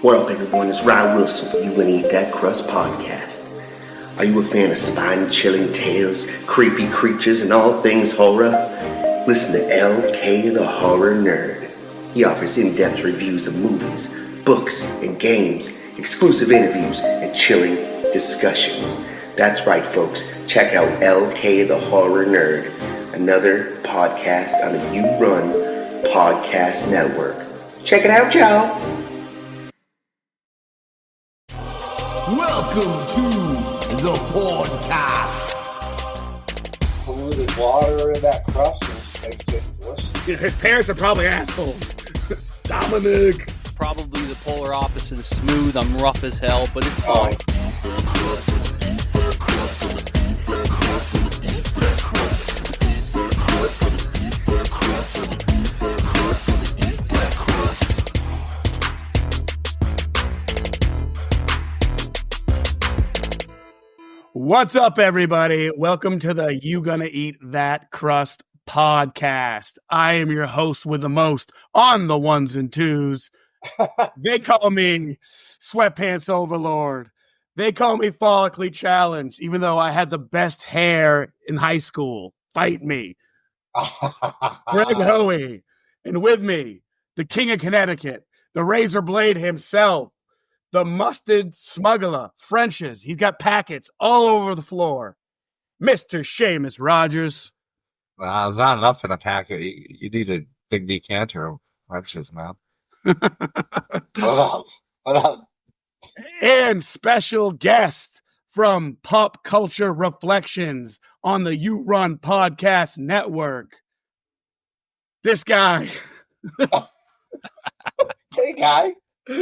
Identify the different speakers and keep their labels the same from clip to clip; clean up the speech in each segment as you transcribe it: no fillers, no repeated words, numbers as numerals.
Speaker 1: What up, everyone? It's Ryan Wilson with You Gonna Eat That Crust podcast. Are you a fan of spine-chilling tales, creepy creatures, and all things horror? Listen to LK the Horror Nerd. He offers in-depth reviews of movies, books, and games, exclusive interviews, and chilling discussions. That's right, folks. Check out LK the Horror Nerd, another podcast on the You Run Podcast Network. Check it out, y'all.
Speaker 2: Welcome to the podcast.
Speaker 3: Polluted water in that crust makes it delicious.
Speaker 4: His parents are probably assholes. Dominic.
Speaker 5: Probably the polar opposite of smooth. I'm rough as hell, but it's fine.
Speaker 4: What's up, everybody? Welcome to the You Gonna Eat That Crust podcast. I am your host with the most on the ones and twos. They call me Sweatpants Overlord. They call me Follically Challenged, even though I had the best hair in high school. Fight me. Greg Hoey. And with me, the King of Connecticut, the razor blade himself, the mustard smuggler, French's. He's got packets all over the floor. Mr. Sheamus Rogers.
Speaker 3: Well, it's not enough in a packet. You need a big decanter of French's, man. Hold on.
Speaker 4: And special guest from Pop Culture Reflections on the You Run Podcast Network. This guy.
Speaker 3: Hey, guy.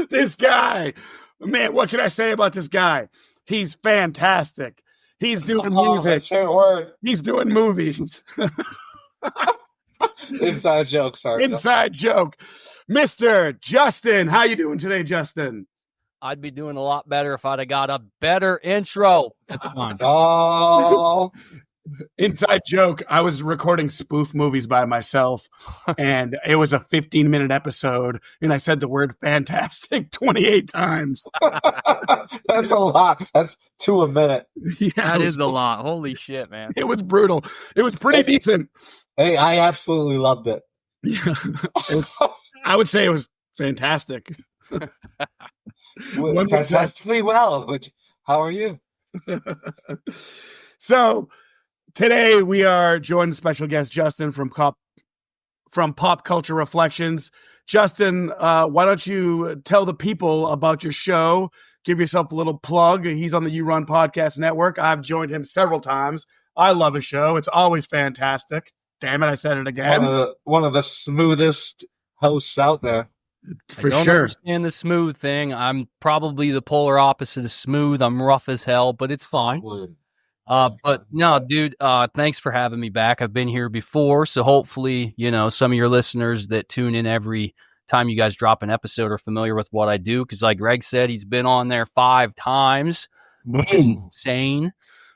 Speaker 4: This guy. Man, what can I say about this guy? He's fantastic. He's doing music.
Speaker 3: That's your word.
Speaker 4: He's doing movies.
Speaker 3: Inside joke, sorry.
Speaker 4: Inside joke. Mr. Justin. How you doing today, Justin?
Speaker 5: I'd be doing a lot better if I'd have got a better intro. Come on.
Speaker 3: Oh.
Speaker 4: Inside joke. I was recording spoof movies by myself, and it was a 15-minute episode, and I said the word fantastic 28 times.
Speaker 3: That's a lot. That's 2 a minute.
Speaker 4: Yeah,
Speaker 5: That is a lot. Holy shit, man.
Speaker 4: It was brutal. It was pretty decent.
Speaker 3: Hey, I absolutely loved it.
Speaker 4: Yeah. I would say it was fantastic.
Speaker 3: Fantastically well. How are you?
Speaker 4: So today we are joined special guest Justin from Pop Culture Reflections. Justin, why don't you tell the people about your show? Give yourself a little plug. He's on the You Run Podcast Network. I've joined him several times. I love his show. It's always fantastic. Damn it, I said it again.
Speaker 3: One of the smoothest hosts out there.
Speaker 4: For
Speaker 5: I don't
Speaker 4: sure.
Speaker 5: understand the smooth thing. I'm probably the polar opposite of smooth. I'm rough as hell, but it's fine. But no, dude, thanks for having me back. I've been here before, so hopefully, some of your listeners that tune in every time you guys drop an episode are familiar with what I do. Because like Greg said, he's been on there 5 times, which is insane.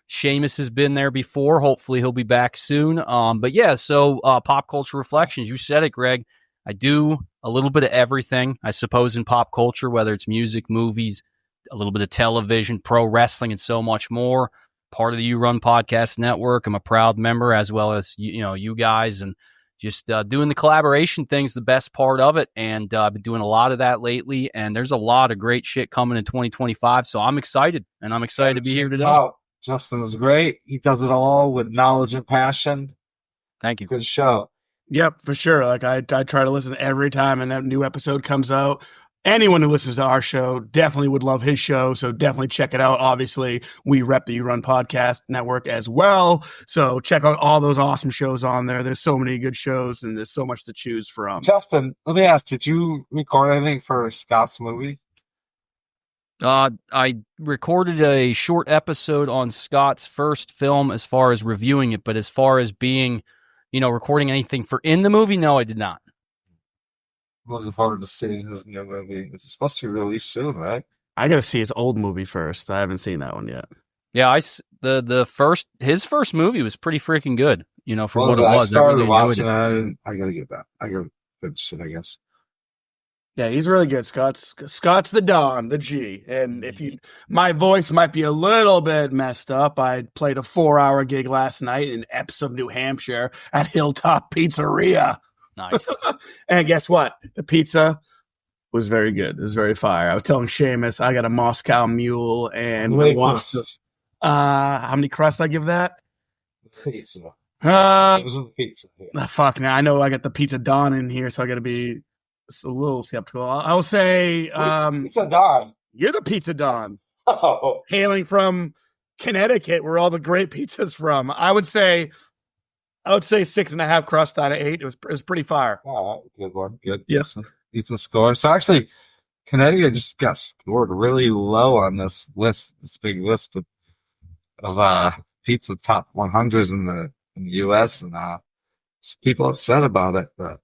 Speaker 5: Sheamus has been there before. Hopefully he'll be back soon. But yeah, so Pop Culture Reflections, you said it, Greg. I do a little bit of everything, I suppose, in pop culture, whether it's music, movies, a little bit of television, pro wrestling, and so much more. Part of the You Run Podcast Network. I'm a proud member, as well as you guys, and just doing the collaboration thing's the best part of it. And I've been doing a lot of that lately, and there's a lot of great shit coming in 2025. So I'm excited, and I'm excited to be here today.
Speaker 3: Oh, Justin's great. He does it all with knowledge and passion.
Speaker 5: Thank you.
Speaker 3: Good show.
Speaker 4: Yep, for sure. Like I try to listen every time and a new episode comes out. Anyone who listens to our show definitely would love his show, so definitely check it out. Obviously, we rep the You Run Podcast Network as well, so check out all those awesome shows on there. There's so many good shows, and there's so much to choose from.
Speaker 3: Justin, let me ask, did you record anything for Scott's movie?
Speaker 5: I recorded a short episode on Scott's first film as far as reviewing it, but as far as being, recording anything for in the movie, no, I did not.
Speaker 3: I'm looking forward to seeing his new movie. It's supposed to be released soon, right?
Speaker 4: I got to see his old movie first. I haven't seen that one yet.
Speaker 5: Yeah, his first movie was pretty freaking good. For what it was.
Speaker 3: I started
Speaker 5: really
Speaker 3: watching
Speaker 5: it.
Speaker 3: it. I gotta get that. I gotta finish it, I guess.
Speaker 4: Yeah, he's really good. Scott's the Don, the G. And if you, my voice might be a little bit messed up. I played a 4-hour gig last night in Epsom, New Hampshire at Hilltop Pizzeria.
Speaker 5: Nice.
Speaker 4: And guess what? The pizza was very good. It was very fire. I was telling Sheamus I got a Moscow Mule and how many crusts I give that?
Speaker 3: Pizza. It was a pizza. Yeah.
Speaker 4: Fuck, now I know I got the Pizza Don in here, so I got to be a little skeptical. I'll say
Speaker 3: Pizza Don.
Speaker 4: You're the Pizza Don.
Speaker 3: Oh.
Speaker 4: Hailing from Connecticut, where all the great pizza's from. I would say 6.5 crust out of 8. It was pretty fire.
Speaker 3: Oh, good one. Good.
Speaker 4: Yes.
Speaker 3: Decent score. So actually, Connecticut just got scored really low on this list, this big list of pizza top 100s in the U.S. and people upset about it. But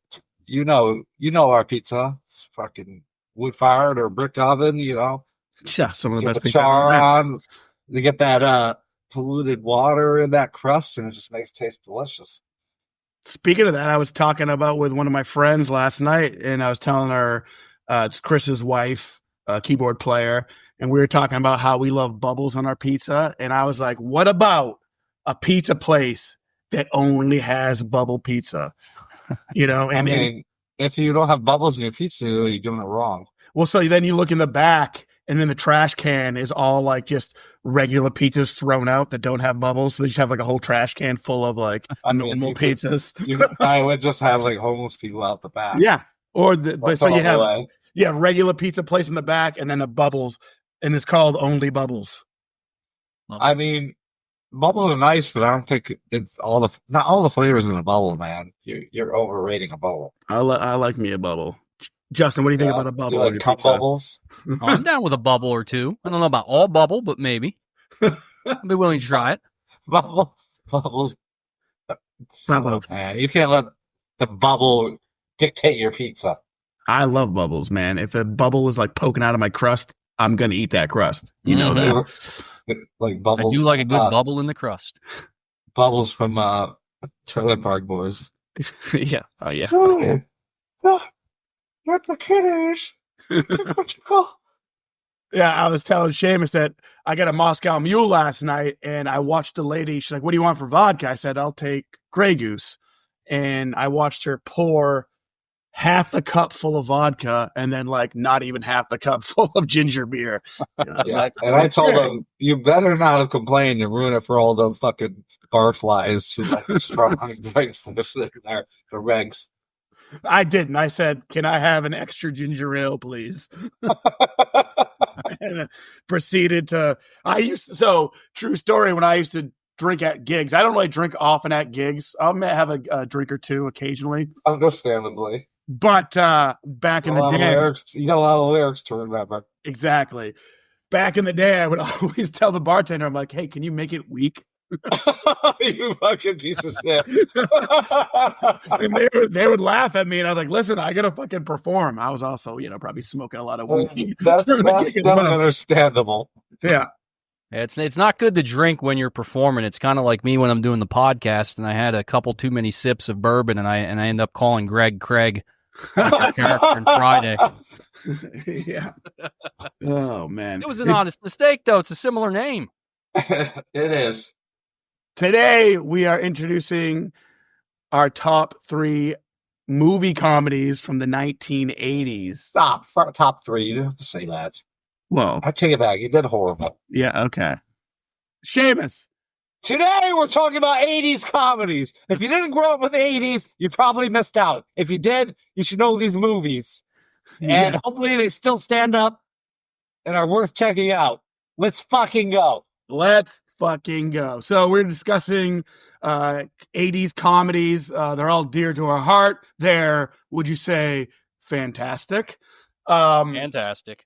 Speaker 3: you know our pizza. It's fucking wood fired or brick oven.
Speaker 4: Yeah, some of the best
Speaker 3: pizza. On. You get that polluted water in that crust, and it just makes it taste delicious.
Speaker 4: Speaking of that, I was talking about with one of my friends last night, and I was telling her, it's Chris's wife, keyboard player, and we were talking about how we love bubbles on our pizza. And I was like, what about a pizza place that only has bubble pizza? And
Speaker 3: I mean, if you don't have bubbles in your pizza, you're doing it wrong.
Speaker 4: Well, so then you look in the back, and then the trash can is all like just regular pizzas thrown out that don't have bubbles. So they just have like a whole trash can full of like normal pizzas.
Speaker 3: I would just have like homeless people out the back.
Speaker 4: Yeah. But you have regular pizza place in the back and then the bubbles, and it's called only bubbles.
Speaker 3: I mean, bubbles are nice, but I don't think it's not all the flavors in a bubble, man. You're overrating a bubble. I
Speaker 4: like me a bubble. Justin, what do you think about a bubble?
Speaker 3: You like cup bubbles?
Speaker 5: I'm down with a bubble or two. I don't know about all bubble, but maybe. I'd be willing to try it.
Speaker 3: Bubbles. Man, you can't let the bubble dictate your pizza.
Speaker 4: I love bubbles, man. If a bubble is like poking out of my crust, I'm gonna eat that crust. You know that.
Speaker 3: Like bubbles.
Speaker 5: I do like a good bubble in the crust.
Speaker 3: Bubbles from Trailer Park Boys.
Speaker 4: Yeah. Oh yeah.
Speaker 3: What the kiddies?
Speaker 4: Yeah, I was telling Sheamus that I got a Moscow Mule last night, and I watched the lady. She's like, "What do you want for vodka?" I said, "I'll take Grey Goose." And I watched her pour half the cup full of vodka, and then like not even half the cup full of ginger beer. And
Speaker 3: I told him, "You better not have complained and ruin it for all the fucking barflies who like strong drinks that are sitting there, the regs."
Speaker 4: I didn't. I said, "Can I have an extra ginger ale, please?" And proceeded to. True story. When I used to drink at gigs, I don't really drink often at gigs. I'll have a drink or two occasionally,
Speaker 3: understandably.
Speaker 4: But back in the day,
Speaker 3: you got a lot of lyrics to remember.
Speaker 4: Exactly. Back in the day, I would always tell the bartender, "I'm like, hey, can you make it weak?"
Speaker 3: You fucking piece of shit.
Speaker 4: And they would laugh at me, and I was like, "Listen, I gotta fucking perform." I was also, probably smoking a lot of weed.
Speaker 3: That's understandable.
Speaker 4: Yeah.
Speaker 5: It's not good to drink when you're performing. It's kind of like me when I'm doing the podcast, and I had a couple too many sips of bourbon, and I end up calling Greg Craig, character in Friday.
Speaker 4: Yeah. Oh man,
Speaker 5: it was an honest mistake, though. It's a similar name.
Speaker 3: It is.
Speaker 4: Today, we are introducing our top 3 movie comedies from the 1980s.
Speaker 3: Stop. Top 3. You don't have to say that.
Speaker 4: Well,
Speaker 3: I take it back. You did horrible.
Speaker 4: Yeah, okay. Sheamus.
Speaker 3: Today, we're talking about 80s comedies. If you didn't grow up with the 80s, you probably missed out. If you did, you should know these movies. Yeah. And hopefully they still stand up and are worth checking out. Let's fucking go.
Speaker 4: Let's fucking go. So we're discussing 80s comedies. They're all dear to our heart. They're, would you say, fantastic?
Speaker 5: Fantastic.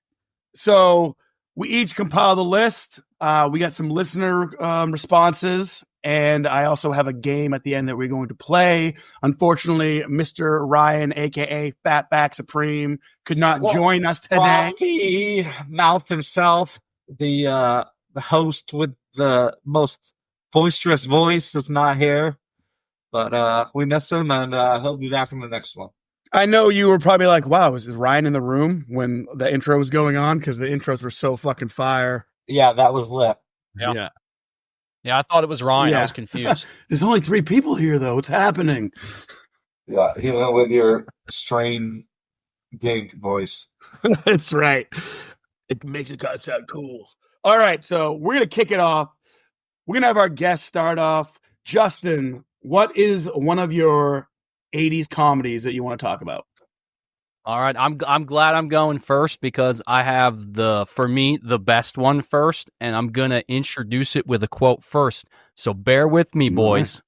Speaker 4: So we each compiled a list. We got some listener responses, and I also have a game at the end that we're going to play. Unfortunately, Mr. Ryan, a.k.a. Fatback Supreme, could not join us today.
Speaker 3: He mouthed himself. The host with the most boisterous voice is not here, but we miss him, and he'll be back in the next one.
Speaker 4: I know you were probably like, wow, was Ryan in the room when the intro was going on? Because the intros were so fucking fire.
Speaker 3: Yeah, that was lit.
Speaker 5: Yeah. Yeah, I thought it was Ryan.
Speaker 4: Yeah.
Speaker 5: I was confused.
Speaker 4: There's only 3 people here, though. What's happening?
Speaker 3: Yeah, he went with your strain gig voice.
Speaker 4: That's right. It makes it kind of sound cool. All right, so we're going to kick it off. We're going to have our guest start off. Justin, what is one of your 80s comedies that you want to talk about?
Speaker 5: All right, I'm glad I'm going first because I have for me the best one first, and I'm gonna introduce it with a quote first. So bear with me, boys.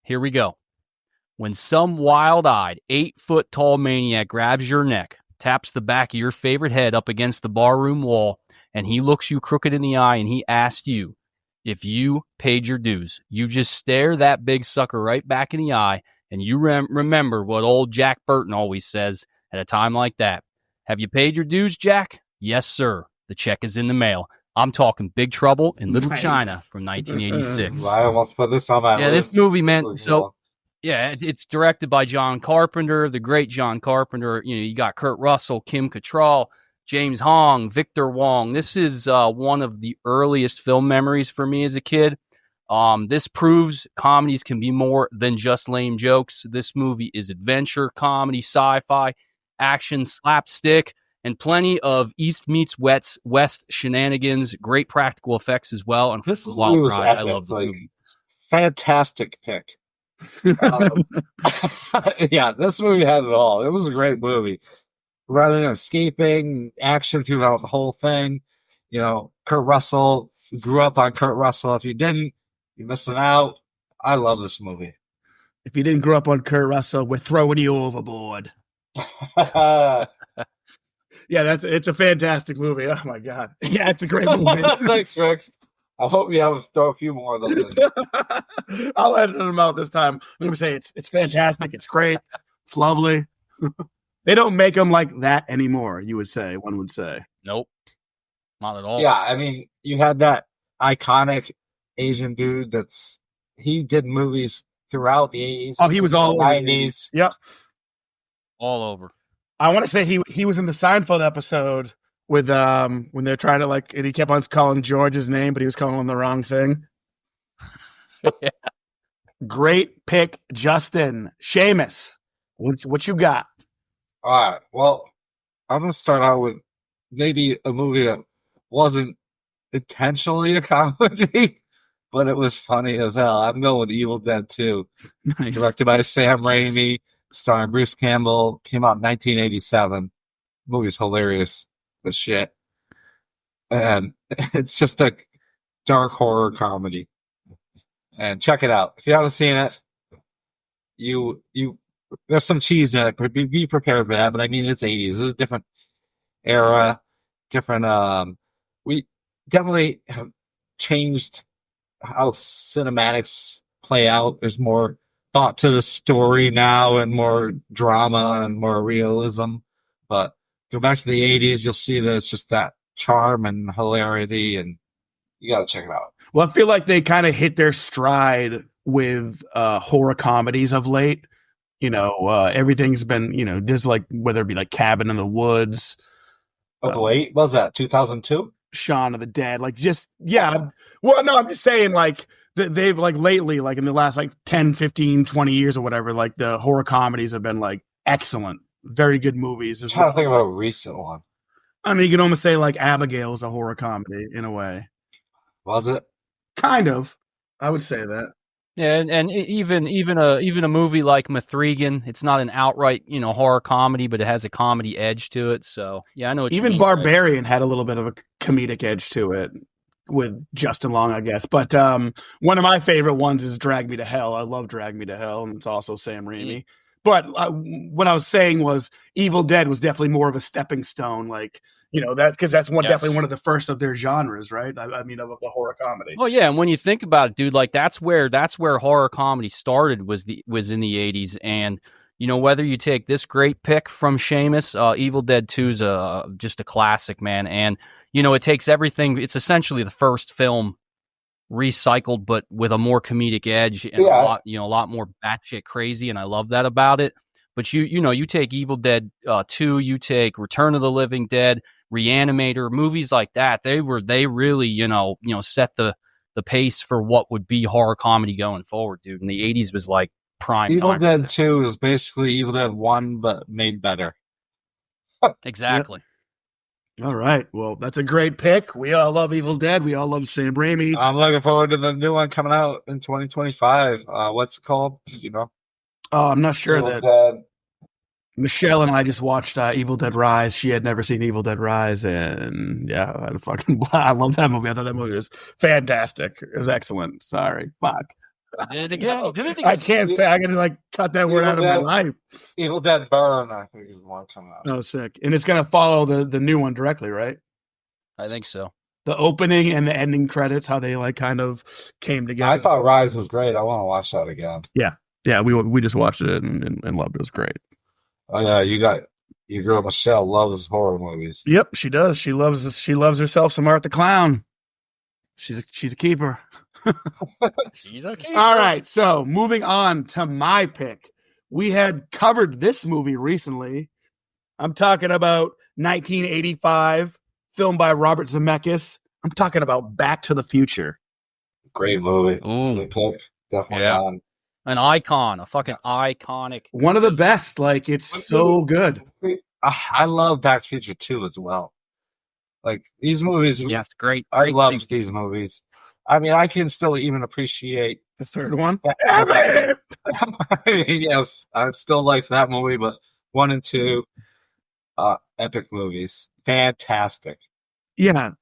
Speaker 5: Here we go. When some wild-eyed, 8-foot-tall maniac grabs your neck, taps the back of your favorite head up against the barroom wall, and he looks you crooked in the eye and he asks you if you paid your dues, you just stare that big sucker right back in the eye, and you remember what old Jack Burton always says at a time like that. Have you paid your dues, Jack? Yes, sir. The check is in the mail. I'm talking Big Trouble in Little China from 1986.
Speaker 3: I almost put this on my list.
Speaker 5: This movie, man.
Speaker 3: Really
Speaker 5: So,
Speaker 3: cool.
Speaker 5: yeah, it's directed by John Carpenter, the great John Carpenter. You know, you got Kurt Russell, Kim Cattrall, James Hong, Victor Wong. This is one of the earliest film memories for me as a kid. This proves comedies can be more than just lame jokes. This movie is adventure, comedy, sci-fi, action, slapstick, and plenty of East meets West shenanigans. Great practical effects as well. And
Speaker 3: This
Speaker 5: wow,
Speaker 3: movie was
Speaker 5: I
Speaker 3: epic,
Speaker 5: love the
Speaker 3: like,
Speaker 5: movie.
Speaker 3: Fantastic pick. Yeah, this movie had it all. It was a great movie. Rather than escaping, action throughout the whole thing. You know, Kurt Russell, grew up on Kurt Russell. If you didn't, you're missing out. I love this movie.
Speaker 4: If you didn't grow up on Kurt Russell, we're throwing you overboard. Yeah, it's a fantastic movie. Oh my god. Yeah, it's a great movie.
Speaker 3: Thanks, Rick. I hope you have throw a few more of those in.
Speaker 4: I'll edit them out this time. I'm gonna say it's fantastic. It's great. It's lovely. They don't make them like that anymore. One would say.
Speaker 5: Nope, not at all.
Speaker 3: Yeah, I mean, you had that iconic Asian dude he did movies throughout the 80s.
Speaker 4: Oh, he was all over the
Speaker 3: 90s.
Speaker 4: Yep.
Speaker 5: All over.
Speaker 4: I want to say he was in the Seinfeld episode with when they're trying to and he kept on calling George's name, but he was calling him the wrong thing.
Speaker 5: Yeah.
Speaker 4: Great pick, Justin. Sheamus. What you got?
Speaker 3: All right. Well, I'm going to start out with maybe a movie that wasn't intentionally a comedy, but it was funny as hell. I'm going with Evil Dead 2.
Speaker 4: Nice.
Speaker 3: Directed by Sam Raimi, starring Bruce Campbell. Came out in 1987. Movie's hilarious as shit. And it's just a dark horror comedy. And check it out. If you haven't seen it, you there's some cheese in it, but be prepared for that. But I mean, it's 80s. This is a different era, different. We definitely have changed how cinematics play out. There's more thought to the story now, and more drama and more realism. But go back to the 80s, you'll see that it's just that charm and hilarity, and you got to check it out.
Speaker 4: Well, I feel like they kind of hit their stride with horror comedies of late. You know, everything's been, there's whether it be like Cabin in the Woods.
Speaker 3: Of late? What was that, 2002?
Speaker 4: Shaun of the Dead. Yeah. Well, no, I'm just saying they've lately, in the last 10, 15, 20 years or whatever, the horror comedies have been excellent. Very good movies.
Speaker 3: I'm trying to think of a recent one.
Speaker 4: I mean, you can almost say Abigail is a horror comedy in a way.
Speaker 3: Was it?
Speaker 4: Kind of. I would say that.
Speaker 5: Yeah, and even a movie like Mithrigan, it's not an outright horror comedy, but it has a comedy edge to it. So yeah, I know what you
Speaker 4: even
Speaker 5: mean.
Speaker 4: Barbarian had a little bit of a comedic edge to it with Justin Long, I guess. But one of my favorite ones is Drag Me to Hell. I love Drag Me to Hell, and it's also Sam Raimi. But what I was saying was Evil Dead was definitely more of a stepping stone, that's because that's definitely one of the first of their genres, right? I mean, of the horror comedy.
Speaker 5: Oh yeah, and when you think about it, dude, that's where horror comedy started was in the 80s, and whether you take this great pick from Sheamus, Evil Dead 2 is just a classic, man, and it takes everything. It's essentially the first film recycled, but with a more comedic edge and a lot more batshit crazy, and I love that about it. But you take Evil Dead 2, you take Return of the Living Dead, Reanimator, movies like that. They really set the pace for what would be horror comedy going forward, dude. And the 80s was like prime
Speaker 3: Evil
Speaker 5: time.
Speaker 3: Dead 2 is basically Evil Dead 1, but made better.
Speaker 5: Exactly.
Speaker 4: All right. Well, that's a great pick. We all love Evil Dead. We all love Sam Raimi.
Speaker 3: I'm looking forward to the new one coming out in 2025. What's it called?
Speaker 4: Oh, I'm not sure
Speaker 3: Evil
Speaker 4: that
Speaker 3: Dead.
Speaker 4: Michelle and I just watched Evil Dead Rise. She had never seen Evil Dead Rise, and yeah, I love that movie. I thought that movie was fantastic. It was excellent. Sorry, fuck.
Speaker 5: Did it again.
Speaker 4: I can't say. I gotta cut that word out of my life.
Speaker 3: Evil Dead Burn, I think, is the one coming out.
Speaker 4: Oh, sick! And it's gonna follow the new one directly, right?
Speaker 5: I think so.
Speaker 4: The opening and the ending credits, how they kind of came together.
Speaker 3: I thought Rise was great. I want to watch that again.
Speaker 4: Yeah, we just watched it and loved it. It was great.
Speaker 3: Oh yeah, your girl Michelle loves horror movies.
Speaker 4: Yep, she does. She loves herself some Art the Clown. She's a keeper.
Speaker 5: She's a keeper.
Speaker 4: All right, so moving on to my pick. We had covered this movie recently. I'm talking about 1985, filmed by Robert Zemeckis. I'm talking about Back to the Future.
Speaker 3: Great movie.
Speaker 5: Ooh.
Speaker 3: Good pick. Definitely
Speaker 5: Yeah.
Speaker 3: on.
Speaker 5: An icon, a fucking iconic.
Speaker 4: One of the best. It's so good.
Speaker 3: I love Back to the Future 2 as well. Like these movies,
Speaker 5: Yes, great.
Speaker 3: I
Speaker 5: great
Speaker 3: love
Speaker 5: things.
Speaker 3: these movies. I mean, I can still even appreciate.
Speaker 4: The third one.
Speaker 3: Yes, I still like that movie, but 1 and 2, epic movies, fantastic.
Speaker 4: Yeah.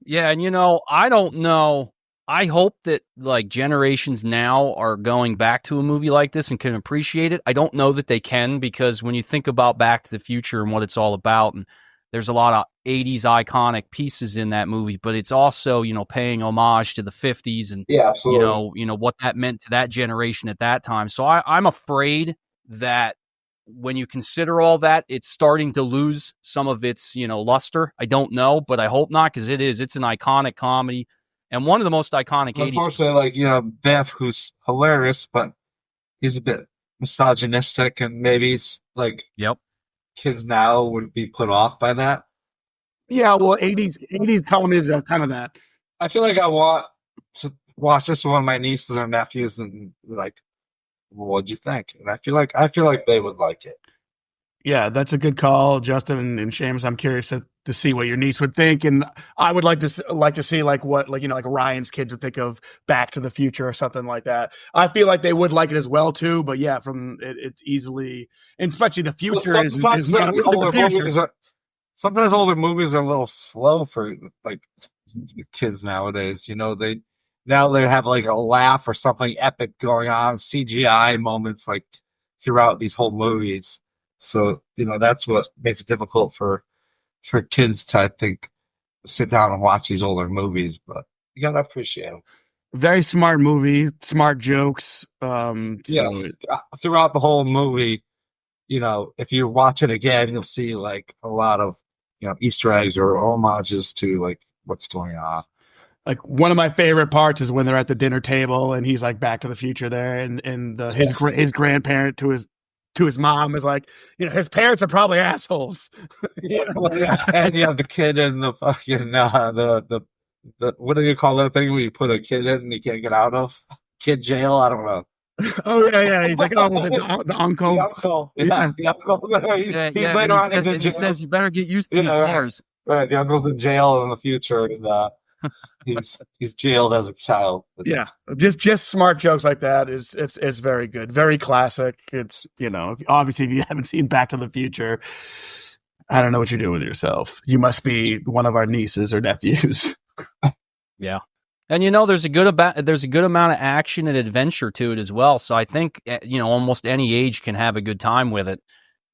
Speaker 5: Yeah, and I don't know. I hope that like generations now are going back to a movie like this and can appreciate it. I don't know that they can, because when you think about Back to the Future and what it's all about, and there's a lot of 80s iconic pieces in that movie, but it's also, paying homage to the 50s and,
Speaker 3: Yeah, absolutely.
Speaker 5: what that meant to that generation at that time. So I'm afraid that when you consider all that, it's starting to lose some of its, luster. I don't know, but I hope not, because it's an iconic comedy and one of the most iconic 80s.
Speaker 3: Unfortunately, Beth, who's hilarious, but he's a bit misogynistic, and maybe he's like,
Speaker 5: Yep.
Speaker 3: kids now would be put off by that.
Speaker 4: Yeah, well, 80s comedies are kind of that.
Speaker 3: I feel like I want to watch this with one of my nieces or nephews and be like, what'd you think? And I feel like they would like it.
Speaker 4: Yeah, that's a good call, Justin and Sheamus. I'm curious to see what your niece would think, and I would like to see what Ryan's kids would think of Back to the Future or something like that. I feel like they would like it as well too. But yeah, from it's easily, and especially the future is not the future.
Speaker 3: Sometimes older movies are a little slow for like kids nowadays. They have like a laugh or something epic going on, CGI moments like throughout these whole movies. So, that's what makes it difficult for kids to, I think, sit down and watch these older movies, but you gotta appreciate them.
Speaker 4: Very smart movie, smart jokes.
Speaker 3: Yes, throughout the whole movie, if you watch it again, you'll see like a lot of, Easter eggs or homages to like what's going on.
Speaker 4: Like one of my favorite parts is when they're at the dinner table and he's like Back to the Future there, and his grandparent to his mom is like, his parents are probably assholes.
Speaker 3: And you have the kid in the fucking the what do you call that thing where you put a kid in and you can't get out of? Kid jail? I don't know.
Speaker 4: Oh yeah. He's like, the uncle.
Speaker 3: The uncle. Yeah, the uncle. He's later on.
Speaker 5: He says you better get used to these bars.
Speaker 3: Right, the uncle's in jail in the future, and he's jailed as a child.
Speaker 4: Yeah, just smart jokes like that it's very good, very classic. It's obviously if you haven't seen Back to the Future, I don't know what you're doing with yourself. You must be one of our nieces or nephews.
Speaker 5: Yeah, and there's a good amount of action and adventure to it as well. So I think almost any age can have a good time with it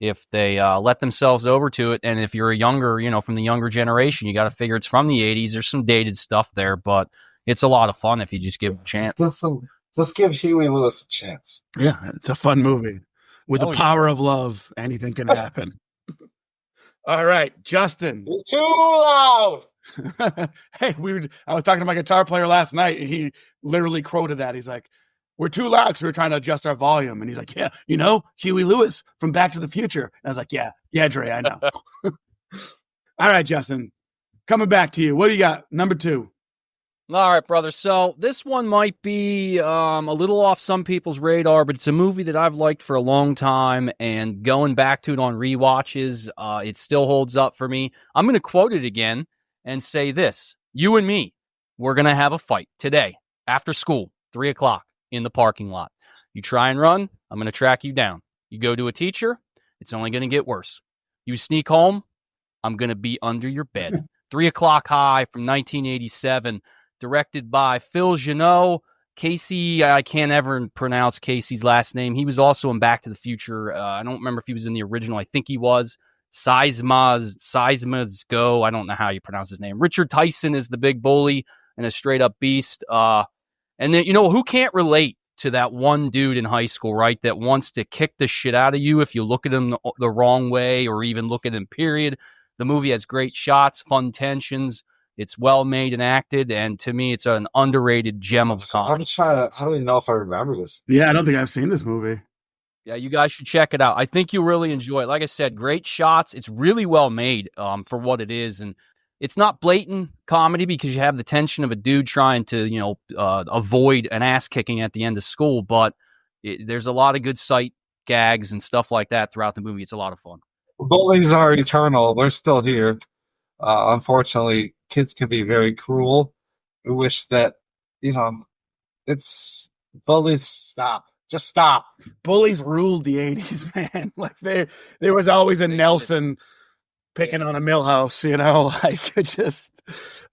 Speaker 5: if they let themselves over to it. And if you're a younger, from the younger generation, you got to figure it's from the 80s. There's some dated stuff there, but it's a lot of fun if you just give it a chance.
Speaker 3: Just give Huey Lewis a chance.
Speaker 4: Yeah, it's a fun movie. With the power of love, anything can happen. All right, Justin.
Speaker 3: You're too loud.
Speaker 4: Hey, I was talking to my guitar player last night, and he literally quoted that. He's like, we're too loud, so we're trying to adjust our volume. And he's like, yeah, Huey Lewis from Back to the Future. And I was like, yeah, Dre, I know. All right, Justin, coming back to you. What do you got? Number 2.
Speaker 5: All right, brother. So this one might be a little off some people's radar, but it's a movie that I've liked for a long time, and going back to it on rewatches, it still holds up for me. I'm going to quote it again and say this. You and me, we're going to have a fight today after school, 3 o'clock in the parking lot. You try and run, I'm going to track you down. You go to a teacher, it's only going to get worse. You sneak home, I'm going to be under your bed. 3 O'Clock High from 1987. Directed by Phil Janot. Casey, I can't ever pronounce Casey's last name. He was also in Back to the Future. I don't remember if he was in the original. I think he was. Seisma's Go. I don't know how you pronounce his name. Richard Tyson is the big bully and a straight up beast. And then, who can't relate to that one dude in high school, right? That wants to kick the shit out of you if you look at him the wrong way or even look at him, period. The movie has great shots, fun tensions. It's well made and acted, and to me, it's an underrated gem of comedy.
Speaker 3: I don't even know if I remember this.
Speaker 4: Yeah, I don't think I've seen this movie.
Speaker 5: Yeah, you guys should check it out. I think you'll really enjoy it. Like I said, great shots. It's really well made for what it is, and it's not blatant comedy because you have the tension of a dude trying to, avoid an ass kicking at the end of school, but there's a lot of good sight gags and stuff like that throughout the movie. It's a lot of fun.
Speaker 3: Bullies are eternal. They're still here. Unfortunately, kids can be very cruel. We wish that, it's bullies. Stop. Just stop.
Speaker 4: Bullies ruled the 80s, man. Like there was always a Nelson picking on a Millhouse, like it just.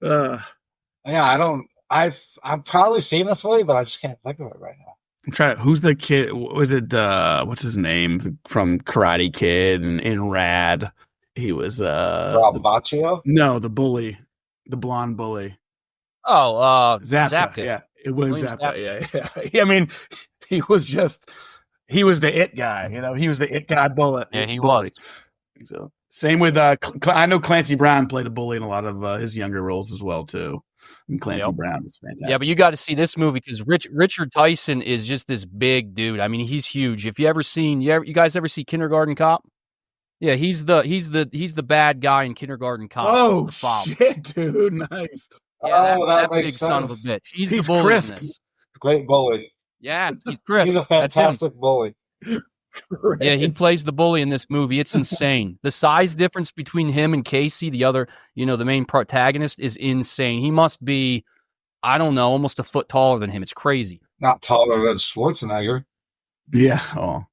Speaker 3: Yeah, I've probably seen this movie, but I just can't think of it right now.
Speaker 4: I'm trying. Who's the kid? Was it? What's his name from Karate Kid and in Rad? He was
Speaker 3: Rob Baccio?
Speaker 4: No, the bully, the blonde bully.
Speaker 5: Oh,
Speaker 4: Zapka. Yeah, William Zapka. Yeah. I mean, he was the it guy. He was the it guy bullet.
Speaker 5: Yeah, he
Speaker 4: bully.
Speaker 5: was.
Speaker 4: So same with I know Clancy Brown played a bully in a lot of his younger roles as well too. And Clancy Brown is fantastic.
Speaker 5: Yeah, but you got to see this movie because Richard Tyson is just this big dude. I mean, he's huge. If you guys ever see Kindergarten Cop? Yeah, he's the bad guy in Kindergarten Cop.
Speaker 4: Oh shit, dude, nice.
Speaker 5: Yeah, that
Speaker 3: makes
Speaker 5: big
Speaker 3: sense.
Speaker 5: son of a bitch. He's the bully
Speaker 4: crisp.
Speaker 5: in this.
Speaker 3: Great bully.
Speaker 5: Yeah, he's crisp.
Speaker 3: He's a fantastic bully.
Speaker 5: Yeah, he plays the bully in this movie. It's insane. The size difference between him and Casey, the other, the main protagonist, is insane. He must be, I don't know, almost a foot taller than him. It's crazy.
Speaker 3: Not taller than Schwarzenegger.
Speaker 4: Yeah. Oh,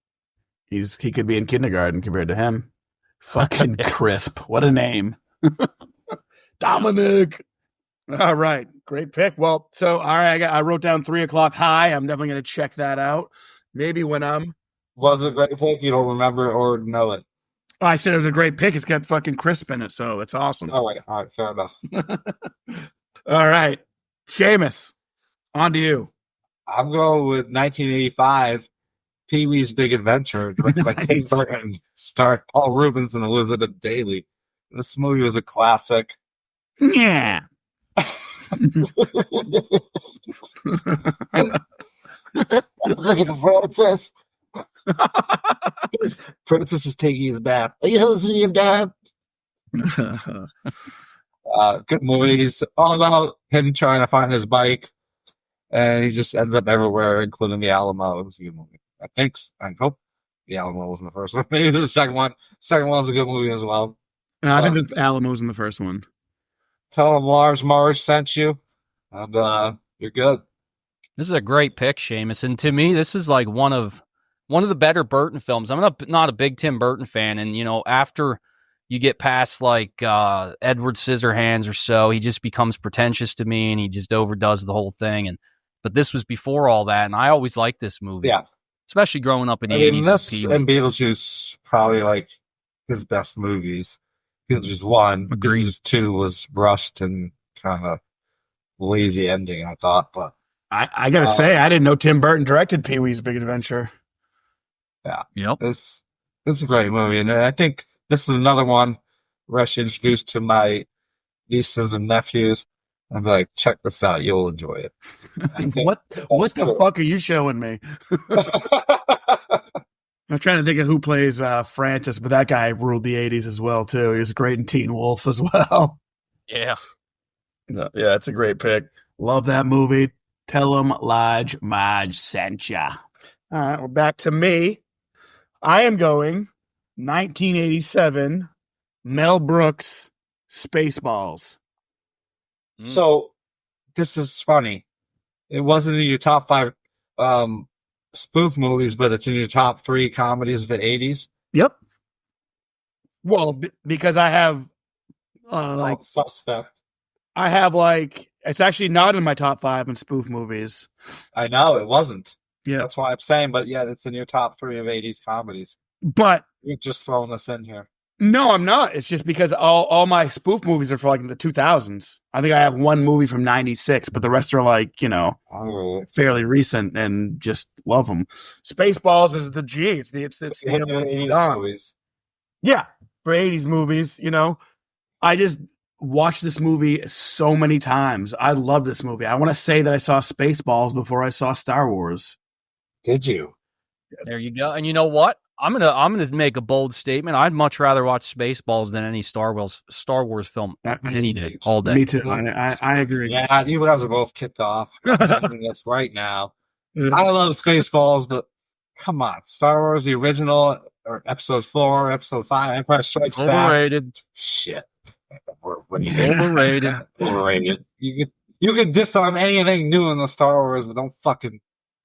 Speaker 4: he could be in kindergarten compared to him. Fucking crisp. What a name. Dominic. All right. Great pick. Well, so, all right. I wrote down 3 O'Clock High. I'm definitely going to check that out. Maybe when I'm.
Speaker 3: Was it a great pick? You don't remember or know it?
Speaker 4: Oh, I said it was a great pick. It's got fucking crisp in it, so it's awesome.
Speaker 3: Oh, wait. All right. Fair enough.
Speaker 4: All right. Sheamus, on to you.
Speaker 3: I'm going with 1985. Pee-wee's Big Adventure, directed by Tim Burton, starred Paul Rubens and Elizabeth Daily. This movie was a classic.
Speaker 4: Yeah.
Speaker 3: Look at the princess. Princess is taking his bath. You don't see him, Dad. Good movie. He's all about him trying to find his bike, and he just ends up everywhere, including the Alamo. It was a good movie. I hope the Alamo wasn't the first one. Maybe it was the second one. Second one was a good movie as well.
Speaker 4: I think the Alamo's in the first one.
Speaker 3: Tell him Lars Marsh sent you, and you're good.
Speaker 5: This is a great pick, Sheamus, and to me, this is like one of the better Burton films. I'm not a big Tim Burton fan, and after you get past like Edward Scissorhands or so, he just becomes pretentious to me, and he just overdoes the whole thing. But this was before all that, and I always liked this movie.
Speaker 3: Yeah.
Speaker 5: Especially growing up in the 80s.
Speaker 3: This and Beetlejuice probably like his best movies. Beetlejuice 1,
Speaker 5: Agreed.
Speaker 3: Beetlejuice 2 was rushed and kind of lazy ending, I thought. But
Speaker 4: I gotta say, I didn't know Tim Burton directed Pee-wee's Big Adventure.
Speaker 3: Yeah.
Speaker 5: Yep.
Speaker 3: It's a great movie. And I think this is another one where I should introduce to my nieces and nephews. I'd be like, check this out. You'll enjoy it.
Speaker 4: What the fuck are you showing me? I'm trying to think of who plays Francis, but that guy ruled the 80s as well, too. He was great in Teen Wolf as well.
Speaker 5: Yeah.
Speaker 4: Yeah, it's a great pick. Love that movie. Tell him Marge sent ya. All right, we're back to me. I am going 1987, Mel Brooks, Spaceballs.
Speaker 3: So this is funny. It wasn't in your top 5 spoof movies, but it's in your top 3 comedies of the 80s.
Speaker 4: Yep. Well, because I have
Speaker 3: Suspect.
Speaker 4: I have it's actually not in my top 5 in spoof movies.
Speaker 3: I know it wasn't.
Speaker 4: Yeah.
Speaker 3: That's why I'm saying, but yeah, it's in your top 3 of 80s comedies.
Speaker 4: But
Speaker 3: You're just throwing this in here.
Speaker 4: no, I'm not. It's just because all my spoof movies are for the 2000s. I think I have one movie from 96, but the rest are fairly recent and just love them. Spaceballs is the G. It's the
Speaker 3: 80s movies.
Speaker 4: Yeah, for 80s movies, I just watched this movie so many times. I love this movie. I want to say that I saw Spaceballs before I saw Star Wars.
Speaker 3: Did you?
Speaker 5: There you go. And you know what? I'm gonna make a bold statement. I'd much rather watch Spaceballs than any Star Wars film any day, all day.
Speaker 4: Me too. I agree.
Speaker 3: Yeah, you guys are both kicked off. That's right now. I love Spaceballs, but come on, Star Wars, the original, or Episode 4, Episode 5, Empire Strikes Back.
Speaker 5: Overrated.
Speaker 3: Shit.
Speaker 5: Overrated.
Speaker 3: Overrated. You can diss on anything new in the Star Wars, but don't fucking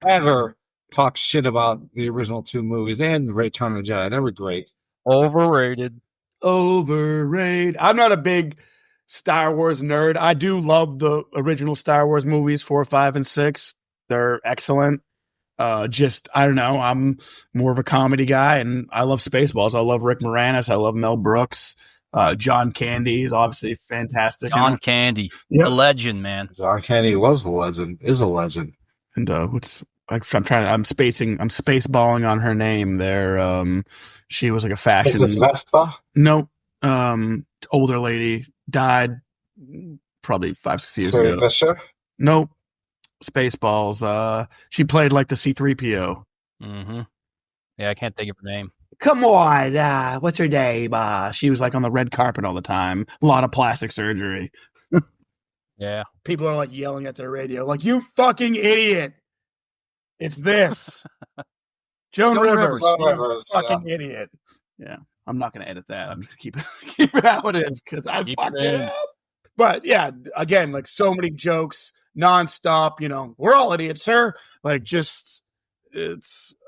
Speaker 3: ever talk shit about the original 2 movies and Return of the Jedi. They were great.
Speaker 5: Overrated.
Speaker 4: I'm not a big Star Wars nerd. I do love the original Star Wars movies, 4, 5, and 6. They're excellent. I don't know. I'm more of a comedy guy, and I love Spaceballs. I love Rick Moranis. I love Mel Brooks. John Candy is obviously fantastic.
Speaker 5: John Candy,
Speaker 4: yep.
Speaker 5: The legend, man.
Speaker 3: John Candy was the legend. Is a legend.
Speaker 4: And I'm spaceballing on her name there. She was like a fashion.
Speaker 3: Is this Vespa?
Speaker 4: No. Older lady died probably 5-6 years ago.
Speaker 3: Fisher?
Speaker 4: Nope. Spaceballs. She played like the C-3PO.
Speaker 5: Mm-hmm. Yeah, I can't think of her name.
Speaker 4: Come on, what's her name? She was on the red carpet all the time. A lot of plastic surgery.
Speaker 5: Yeah.
Speaker 4: People are yelling at their radio, you fucking idiot. It's this. Joan Rivers. You fucking idiot. Yeah. I'm not going to edit that. I'm going to keep it how it is because I fucked it up. But yeah, again, so many jokes nonstop, we're all idiots, sir.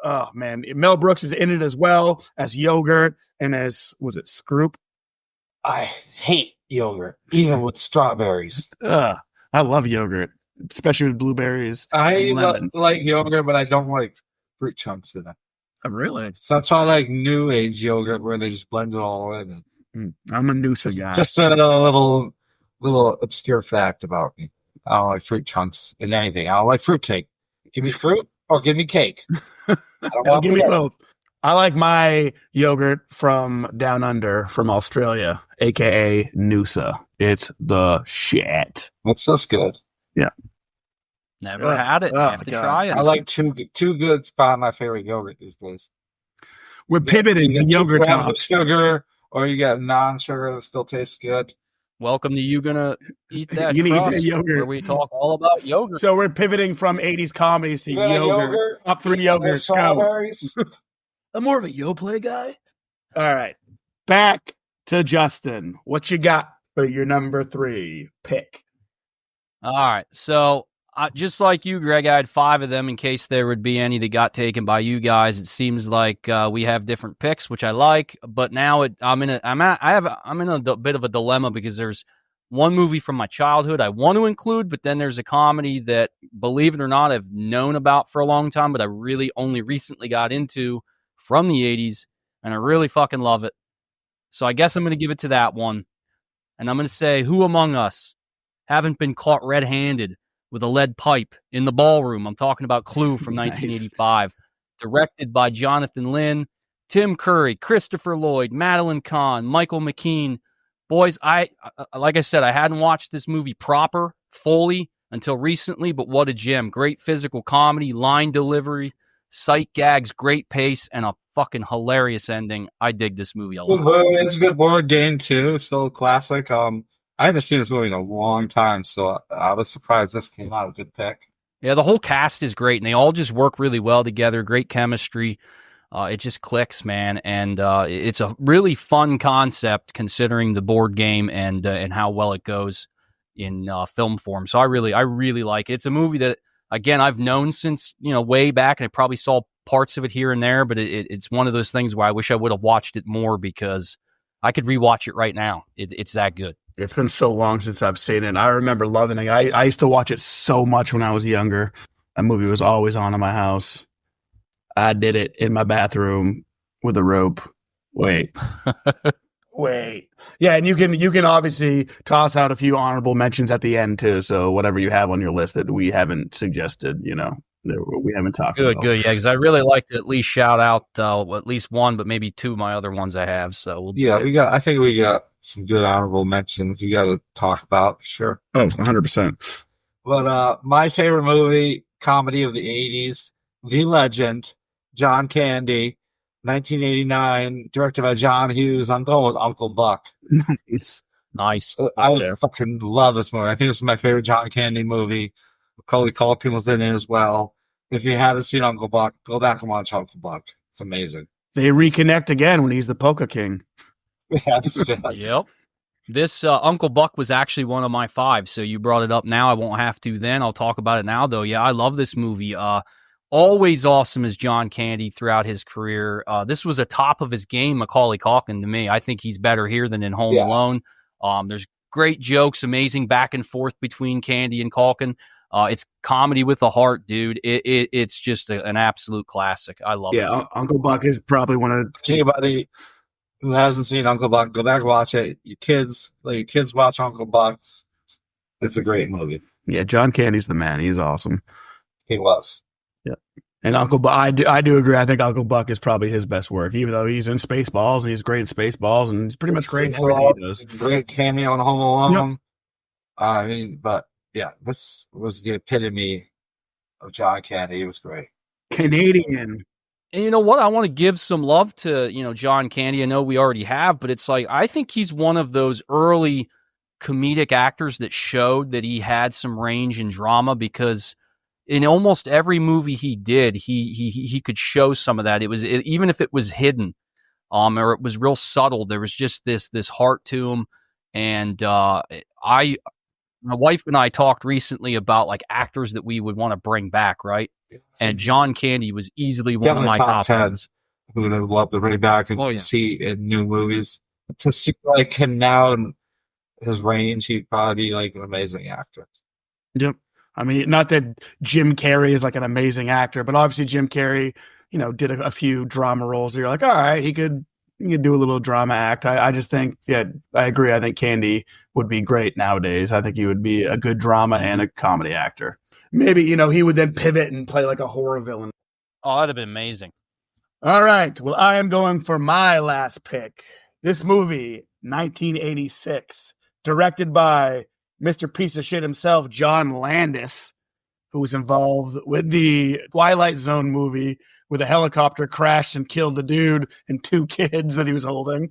Speaker 4: Oh man, Mel Brooks is in it as well as Yogurt and as, was it Scroop?
Speaker 3: I hate yogurt, even with strawberries.
Speaker 4: I love yogurt, especially with blueberries.
Speaker 3: I like yogurt, but I don't like fruit chunks in it.
Speaker 4: Oh, really?
Speaker 3: So that's why I like new age yogurt where they just blend it all in.
Speaker 4: I'm a Noosa guy.
Speaker 3: Just a little obscure fact about me. I don't like fruit chunks in anything. I don't like fruit cake. Give me fruit or give me cake.
Speaker 4: Don't give me both. I like my yogurt from down under, from Australia, aka Noosa. It's the shit.
Speaker 3: What's this good?
Speaker 4: Yeah.
Speaker 5: Never had it. I have to try it.
Speaker 3: I like Too Good's probably my favorite yogurt these days.
Speaker 4: We're pivoting to yogurt
Speaker 3: talk.
Speaker 4: talk.
Speaker 3: Sugar, or you got non-sugar that still tastes good.
Speaker 5: Welcome to You Gonna Eat That
Speaker 4: You need
Speaker 5: Crust,
Speaker 4: that yogurt.
Speaker 5: where we talk all about yogurt.
Speaker 4: So we're pivoting from 80s comedies to yogurt. Top 3 yogurts. Go. I'm more of a Yoplait guy. All right. Back to Justin. What you got for your number 3 pick?
Speaker 5: All right. So just like you, Greg, I had 5 of them in case there would be any that got taken by you guys. It seems like we have different picks, which I like. But now I'm in a bit of a dilemma because there's one movie from my childhood I want to include, but then there's a comedy that, believe it or not, I've known about for a long time, but I really only recently got into from the 80s, and I really fucking love it. So I guess I'm going to give it to that one. And I'm going to say, who among us haven't been caught red-handed with a lead pipe in the ballroom? I'm talking about Clue from 1985, directed by Jonathan Lynn, Tim Curry, Christopher Lloyd, Madeline Kahn, Michael McKean. Boys, like I said, I hadn't watched this movie proper Foley until recently, but what a gem. Great physical comedy, line delivery, sight gags, great pace, and a fucking hilarious ending. I dig this movie a lot.
Speaker 3: It's a good board game too. It's still a classic. I haven't seen this movie in a long time, so I was surprised this came out. A good pick.
Speaker 5: Yeah, the whole cast is great, and they all just work really well together. Great chemistry. It just clicks, man, and it's a really fun concept considering the board game and how well it goes in film form. So I really like it. It's a movie that, again, I've known since way back, and I probably saw parts of it here and there, but it's one of those things where I wish I would have watched it more because I could rewatch it right now. It's that good.
Speaker 4: It's been so long since I've seen it. I remember loving it. I used to watch it so much when I was younger. That movie was always on in my house. I did it in my bathroom with a rope. Wait. Yeah, and you can obviously toss out a few honorable mentions at the end too. So whatever you have on your list that we haven't suggested, that we haven't talked about.
Speaker 5: Good, yeah, because I really like to at least shout out at least one, but maybe two of my other ones I have. So
Speaker 3: I think we got some good honorable mentions you got to talk about. Sure.
Speaker 4: Oh, 100%.
Speaker 3: But my favorite movie, comedy of the 80s, The Legend, John Candy, 1989, directed by John Hughes. I'm going with Uncle Buck.
Speaker 4: Nice.
Speaker 3: I fucking love this movie. I think it's my favorite John Candy movie. Macaulay Culkin was in it as well. If you haven't seen Uncle Buck, go back and watch Uncle Buck. It's amazing.
Speaker 4: They reconnect again when he's the Polka King.
Speaker 3: Yes.
Speaker 5: Yep. This Uncle Buck was actually one of my 5, so you brought it up now. I won't have to then. I'll talk about it now, though. Yeah, I love this movie. Always awesome as John Candy throughout his career. This was a top of his game, Macaulay Culkin, to me. I think he's better here than in Home Alone. There's great jokes, amazing back and forth between Candy and Culkin. It's comedy with a heart, dude. It's just an absolute classic. I love it.
Speaker 4: Yeah, Uncle Buck is probably one of
Speaker 3: anybody who hasn't seen Uncle Buck, go back and watch it. Your kids, let your kids watch Uncle Buck. It's a great movie.
Speaker 4: Yeah, John Candy's the man. He's awesome.
Speaker 3: He was.
Speaker 4: Yeah. And Uncle Buck, I do agree. I think Uncle Buck is probably his best work, even though he's in Spaceballs and he's great in Spaceballs and he's pretty much great in everything he does.
Speaker 3: Great cameo in Home Alone.
Speaker 4: Yep.
Speaker 3: I mean, but yeah, this was the epitome of John Candy. It was great.
Speaker 4: Canadian.
Speaker 5: And you know what? I want to give some love to, John Candy. I know we already have, but it's like, I think he's one of those early comedic actors that showed that he had some range in drama, because in almost every movie he did, he could show some of that. Even if it was hidden, or it was real subtle, there was just this heart to him. And my wife and I talked recently about like actors that we would want to bring back, right? And John Candy was easily one of my top
Speaker 3: 10 who would have loved to bring back and see in new movies. To see like him now and his range, he'd probably be like an amazing actor.
Speaker 4: Yep. I mean, not that Jim Carrey is like an amazing actor, but obviously Jim Carrey, did a few drama roles. You're like, all right, he could do a little drama act. I just think, I agree. I think Candy would be great nowadays. I think he would be a good drama and a comedy actor. Maybe, he would then pivot and play like a horror villain.
Speaker 5: Oh, that'd have been amazing.
Speaker 4: All right. Well, I am going for my last pick. This movie, 1986, directed by Mr. Piece of Shit himself, John Landis, who was involved with the Twilight Zone movie where the helicopter crashed and killed the dude and 2 kids that he was holding.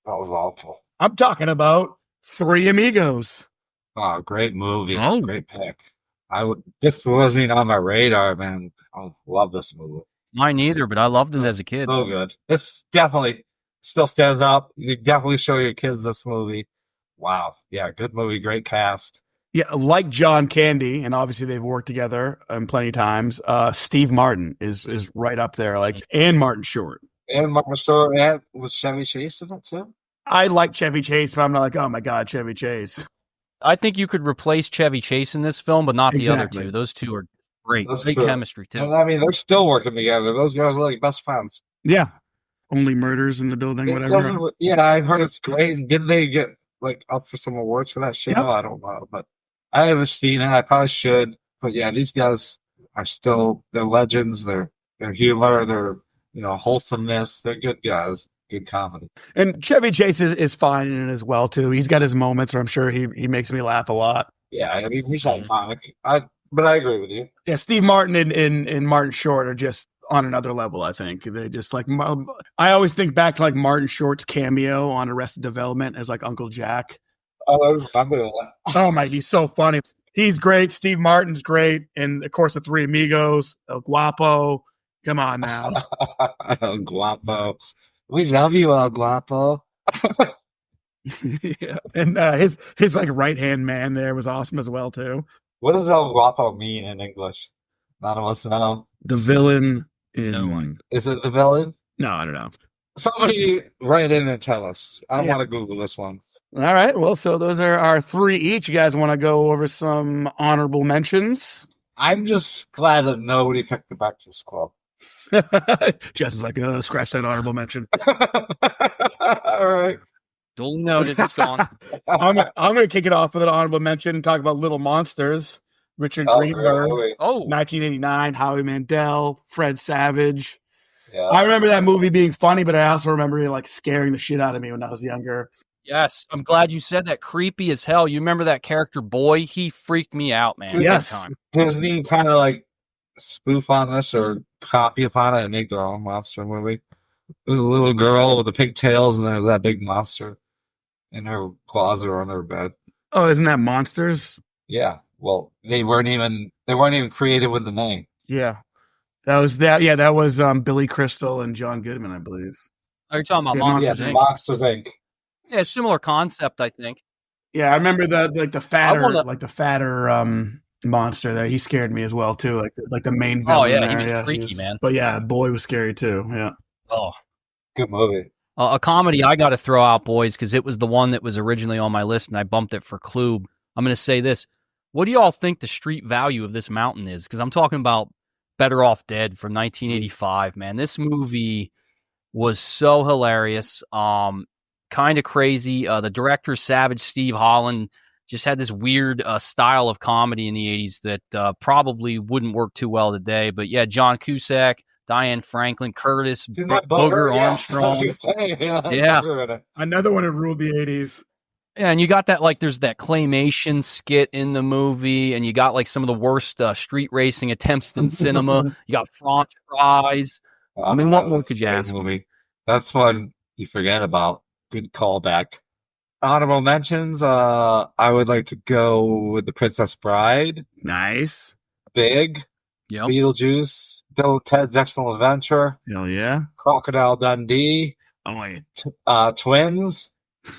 Speaker 3: That was awful.
Speaker 4: I'm talking about Three Amigos.
Speaker 3: Oh, great movie. Oh. Great pick. This wasn't even on my radar, man. I love this movie.
Speaker 5: Mine neither, but I loved it as a kid.
Speaker 3: So good. This definitely still stands up. You definitely show your kids this movie. Wow. Yeah, good movie. Great cast.
Speaker 4: Yeah, like John Candy, and obviously they've worked together plenty of times. Steve Martin is right up there, and Martin Short.
Speaker 3: And Martin Short, and was Chevy Chase in it too?
Speaker 4: I like Chevy Chase, but I'm not like, oh my God, Chevy Chase.
Speaker 5: I think you could replace Chevy Chase in this film, but not the other two. Those two are great. Great chemistry, too.
Speaker 3: And I mean, they're still working together. Those guys are like best friends.
Speaker 4: Yeah. Only murders in the building, whatever.
Speaker 3: Yeah, I've heard it's great. Did they get up for some awards for that shit? Yep. I don't know, but I haven't seen it. I probably should. But yeah, these guys are still, they're legends. They're humor. They're, wholesomeness. They're good guys. Good comedy.
Speaker 4: And Chevy Chase is fine in it as well, too. He's got his moments where I'm sure he makes me laugh a lot.
Speaker 3: Yeah, I mean, he's iconic. But I agree with you.
Speaker 4: Yeah, Steve Martin and Martin Short are just on another level, I think. They just like, I always think back to like Martin Short's cameo on Arrested Development as like Uncle Jack.
Speaker 3: Oh, I remember that.
Speaker 4: Oh my, he's so funny. He's great. Steve Martin's great. And of course, the Three Amigos, El Guapo. Come on now.
Speaker 3: El Guapo. We love you, El Guapo.
Speaker 4: Yeah. And his like right-hand man there was awesome as well, too.
Speaker 3: What does El Guapo mean in English? None of us know.
Speaker 4: The villain in...
Speaker 5: No one.
Speaker 3: Is it the villain?
Speaker 4: No, I don't know.
Speaker 3: Somebody write in and tell us. I don't
Speaker 4: Yeah.
Speaker 3: want to Google this one.
Speaker 4: All right. Well, so those are our 3 each. You guys want to go over some honorable mentions?
Speaker 3: I'm just glad that nobody picked the Breakfast Club.
Speaker 4: Justin's like, scratch that honorable mention.
Speaker 3: All right.
Speaker 5: Duly noted. It's gone.
Speaker 4: I'm going to kick it off with an honorable mention and talk about Little Monsters. Richard Greenberg,
Speaker 3: Really?
Speaker 5: Oh,
Speaker 4: 1989, Howie Mandel, Fred Savage.
Speaker 3: Yeah.
Speaker 4: I remember that movie being funny, but I also remember it like scaring the shit out of me when I was younger.
Speaker 5: yes. I'm glad you said that. Creepy as hell. You remember that character, Boy? He freaked me out, man. big
Speaker 4: Yes.
Speaker 5: time.
Speaker 3: Doesn't he kind of like spoof on this or copy upon it and make their own monster movie? The little girl with the pigtails and then that big monster in her closet or on her bed.
Speaker 4: Oh, isn't that Monsters?
Speaker 3: Yeah. Well, they weren't even creative with the name.
Speaker 4: Yeah. That was that. Yeah, that was Billy Crystal and John Goodman, I believe.
Speaker 5: Are you talking about
Speaker 4: Yeah,
Speaker 5: Monsters
Speaker 3: Yeah,
Speaker 5: Inc.?
Speaker 3: Monsters Inc.
Speaker 5: Yeah, similar concept, I think.
Speaker 4: Yeah, I remember the fatter,
Speaker 5: wanna-
Speaker 4: like the fatter monster there. He scared me as well too, like the main
Speaker 5: Oh,
Speaker 4: villain.
Speaker 5: yeah,
Speaker 4: there.
Speaker 5: he was freaky, man.
Speaker 4: But yeah, Boy was scary too. Yeah.
Speaker 5: Oh,
Speaker 3: Good movie.
Speaker 5: a comedy I got to throw out, boys, because it was the one that was originally on my list, and I bumped it for Klube. I'm going to say this. What do y'all think the street value of this mountain is? Because I'm talking about Better Off Dead from 1985, man. This movie was so hilarious, kind of crazy. The director, Savage Steve Holland, just had this weird style of comedy in the 80s that probably wouldn't work too well today. But yeah, John Cusack, Diane Franklin, Curtis, Booger Armstrong. Yeah.
Speaker 4: Another one that ruled the 80s.
Speaker 5: Yeah, and you got that, like, there's that claymation skit in the movie, and you got, like, some of the worst street racing attempts in cinema. You got French fries. I mean, what more could you ask?
Speaker 3: Movie. That's one you forget about. Good callback. Honorable mentions. I would like to go with The Princess Bride,
Speaker 4: Nice.
Speaker 3: Big,
Speaker 5: Yep.
Speaker 3: Beetlejuice, Bill and Ted's Excellent Adventure,
Speaker 4: Hell yeah.
Speaker 3: Crocodile Dundee,
Speaker 4: Oh yeah.
Speaker 3: Twins,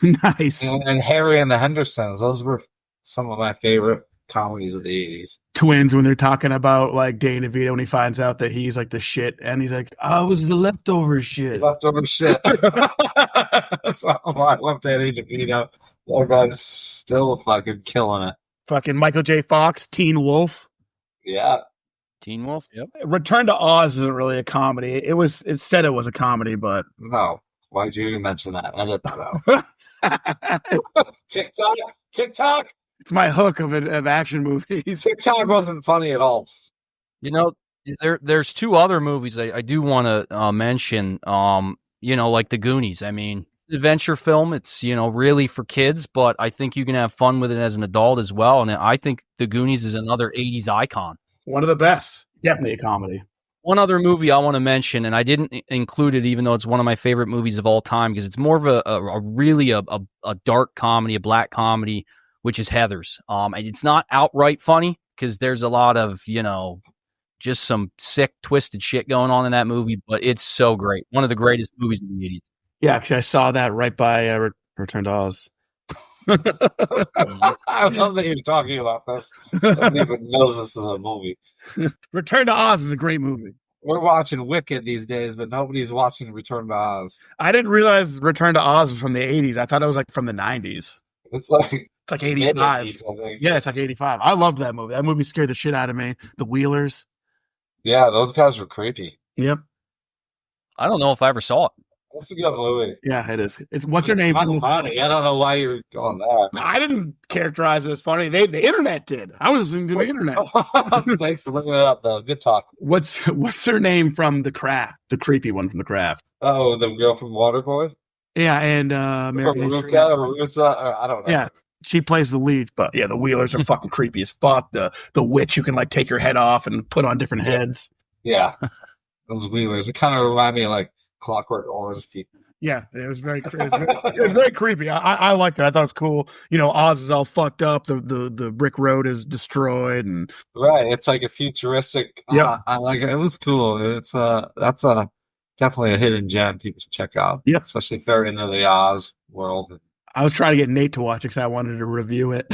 Speaker 4: Nice.
Speaker 3: and Harry and the Hendersons. Those were some of my favorite comedies of the 80s.
Speaker 4: Twins when they're talking about like Danny DeVito when he finds out that he's like the shit and he's like, I was the leftover shit.
Speaker 3: Leftover shit. That's all I love Danny DeVito. That guy's still fucking killing it.
Speaker 4: Fucking Michael J. Fox, Teen Wolf.
Speaker 3: Yeah.
Speaker 5: Teen Wolf? Yep.
Speaker 4: Return to Oz isn't really a comedy. It said it was a comedy, but
Speaker 3: No. Why'd you even mention that? Edit that out. TikTok.
Speaker 4: it's my hook of action movies.
Speaker 3: TikTok wasn't funny at all.
Speaker 5: You know, there's 2 other movies I do want to mention, like The Goonies. I mean, adventure film. It's, really for kids, but I think you can have fun with it as an adult as well. And I think The Goonies is another 80s icon.
Speaker 4: One of the best. Definitely a comedy.
Speaker 5: One other movie I want to mention, and I didn't include it, even though it's one of my favorite movies of all time, because it's more of a really dark comedy, a black comedy, which is Heathers. And it's not outright funny because there's a lot of, just some sick, twisted shit going on in that movie, but it's so great. One of the greatest movies in the 80s.
Speaker 4: Yeah, actually, I saw that right by Return to Oz.
Speaker 3: I love that you're talking about this. Nobody even knows this is a movie.
Speaker 4: Return to Oz is a great movie.
Speaker 3: We're watching Wicked these days, but nobody's watching Return to Oz.
Speaker 4: I didn't realize Return to Oz was from the 80s. I thought it was like from the 90s.
Speaker 3: It's like
Speaker 4: It's like 85.
Speaker 3: mid-80s, I think.
Speaker 4: Yeah, it's like 85. I loved that movie. That movie scared the shit out of me. The Wheelers.
Speaker 3: Yeah, those guys were creepy.
Speaker 4: Yep.
Speaker 5: I don't know if I ever saw it.
Speaker 3: That's a good movie.
Speaker 4: Yeah, it is. It's what's her name?
Speaker 3: Not funny. I don't know why you're going there.
Speaker 4: I didn't characterize it as funny. The internet did. I was listening to the internet.
Speaker 3: Thanks for looking it up, though. Good talk.
Speaker 4: What's her name from The Craft? The creepy one from The Craft.
Speaker 3: Oh, the girl from Waterboy?
Speaker 4: Yeah, and
Speaker 3: From
Speaker 4: Mary
Speaker 3: Ruka or Rusa? Or, I don't know.
Speaker 4: Yeah, She plays the lead, but yeah, the Wheelers are fucking creepy as fuck. The witch you can like take your head off and put on different heads.
Speaker 3: Yeah. Those Wheelers. It kind of remind me of like Clockwork Orange people.
Speaker 4: Yeah, it was very creepy. I liked it. I thought it was cool. You know, Oz is all fucked up. The brick road is destroyed, and
Speaker 3: Right. It's like a futuristic.
Speaker 4: Yeah.
Speaker 3: I like it. It was cool. It's that's definitely a hidden gem people should check out.
Speaker 4: Yeah.
Speaker 3: Especially if they're into the Oz world.
Speaker 4: I was trying to get Nate to watch it because I wanted to review it.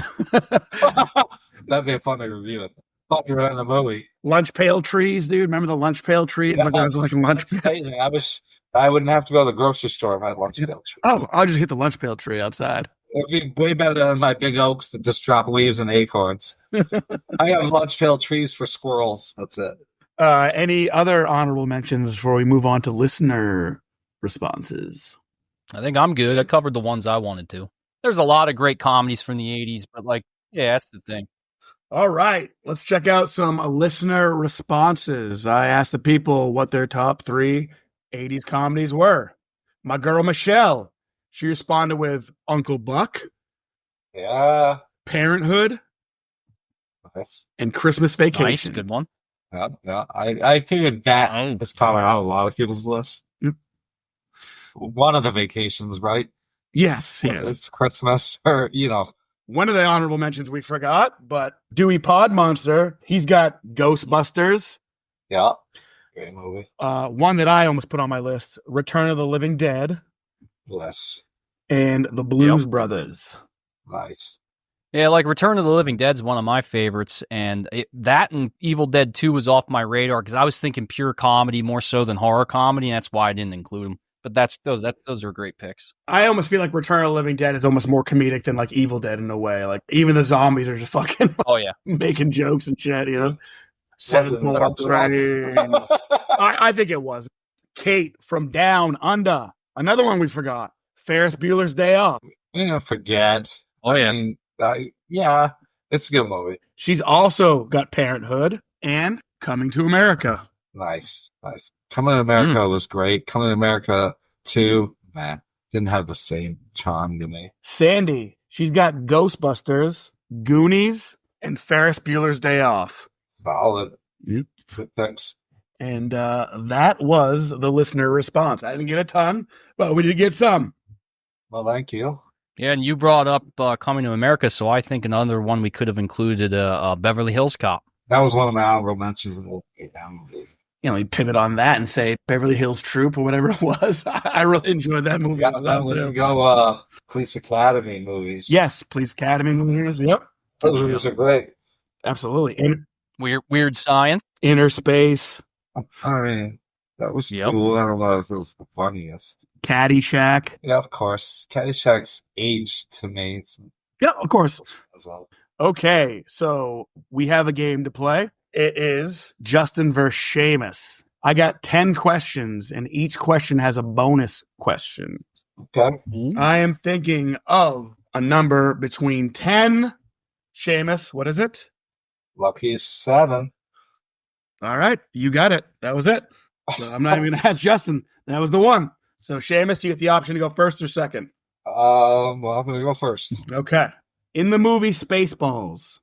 Speaker 3: That'd be a fun to review it. Thought you were in the movie.
Speaker 4: Lunch pail trees, dude. Remember the lunch pail trees?
Speaker 3: Yeah,
Speaker 4: My guys like lunch
Speaker 3: that's
Speaker 4: pail.
Speaker 3: amazing. I wouldn't have to go to the grocery store if I had lunch pail trees.
Speaker 4: Oh, I'll just hit the lunch pail tree outside.
Speaker 3: It'd be way better than my big oaks that just drop leaves and acorns. I have lunch pail trees for squirrels. That's it.
Speaker 4: Any other honorable mentions before we move on to listener responses?
Speaker 5: I think I'm good. I covered the ones I wanted to. There's a lot of great comedies from the 80s, but like, yeah, that's the thing.
Speaker 4: All right, let's check out some listener responses. I asked the people what their top 3 80s comedies were. My girl Michelle, she responded with Uncle Buck,
Speaker 3: Yeah.
Speaker 4: Parenthood,
Speaker 3: That's,
Speaker 4: and Christmas Vacation.
Speaker 5: Nice, good one.
Speaker 3: yeah. I figured that was probably on a lot of people's list.
Speaker 4: Yep.
Speaker 3: One of the vacations, right?
Speaker 4: Yes.
Speaker 3: It's Christmas, or,
Speaker 4: One of the honorable mentions we forgot, but Dewey Pod Monster, he's got Ghostbusters.
Speaker 3: yeah. Great movie.
Speaker 4: One that I almost put on my list, Return of the Living Dead,
Speaker 3: Bless.
Speaker 4: and The Blues Brothers.
Speaker 3: Nice.
Speaker 5: Yeah, like Return of the Living Dead's one of my favorites, and that and Evil Dead 2 was off my radar because I was thinking pure comedy more so than horror comedy, and that's why I didn't include them. But those are great picks.
Speaker 4: I almost feel like Return of the Living Dead is almost more comedic than like Evil Dead in a way. Like even the zombies are just fucking
Speaker 5: Oh yeah,
Speaker 4: making jokes and shit, you know. Seven more brains. I think it was. Kate from Down Under. Another one we forgot. Ferris Bueller's Day Off.
Speaker 3: Forget.
Speaker 5: oh yeah.
Speaker 3: I mean, yeah, it's a good movie.
Speaker 4: She's also got Parenthood and Coming to America.
Speaker 3: Nice. Coming to America was great. Coming to America 2, man, didn't have the same charm to me.
Speaker 4: Sandy, she's got Ghostbusters, Goonies, and Ferris Bueller's Day Off.
Speaker 3: Solid.
Speaker 4: Yep.
Speaker 3: Thanks.
Speaker 4: And that was the listener response. I didn't get a ton, but we did get some.
Speaker 3: Well, thank you.
Speaker 5: Yeah, and you brought up Coming to America, so I think another one we could have included Beverly Hills Cop.
Speaker 3: That was one of my honorable mentions.
Speaker 4: You know, you pivot on that and say Beverly Hills Troop or whatever it was. I really enjoyed that movie.
Speaker 3: Yeah, then we go Police Academy movies.
Speaker 4: Yes, Police Academy movies. Yep.
Speaker 3: Those movies are great.
Speaker 4: Absolutely.
Speaker 5: Weird Science.
Speaker 4: Inner Space.
Speaker 3: I mean, that was
Speaker 5: Yep.
Speaker 3: cool. I don't know if it was the funniest.
Speaker 4: Caddyshack.
Speaker 3: Yeah, of course. Caddyshack's aged to me.
Speaker 4: Yeah, of course.
Speaker 3: So,
Speaker 4: Okay, so we have a game to play. It is Justin versus Sheamus. I got 10 questions, and each question has a bonus question.
Speaker 3: okay.
Speaker 4: I am thinking of a number between 10. Sheamus, what is it?
Speaker 3: Lucky 7.
Speaker 4: All right, you got it. That was it. So I'm not even going to ask Justin. That was the one. So Sheamus, you get the option to go first or second.
Speaker 3: Well, I'm going to go first.
Speaker 4: Okay. In the movie Spaceballs,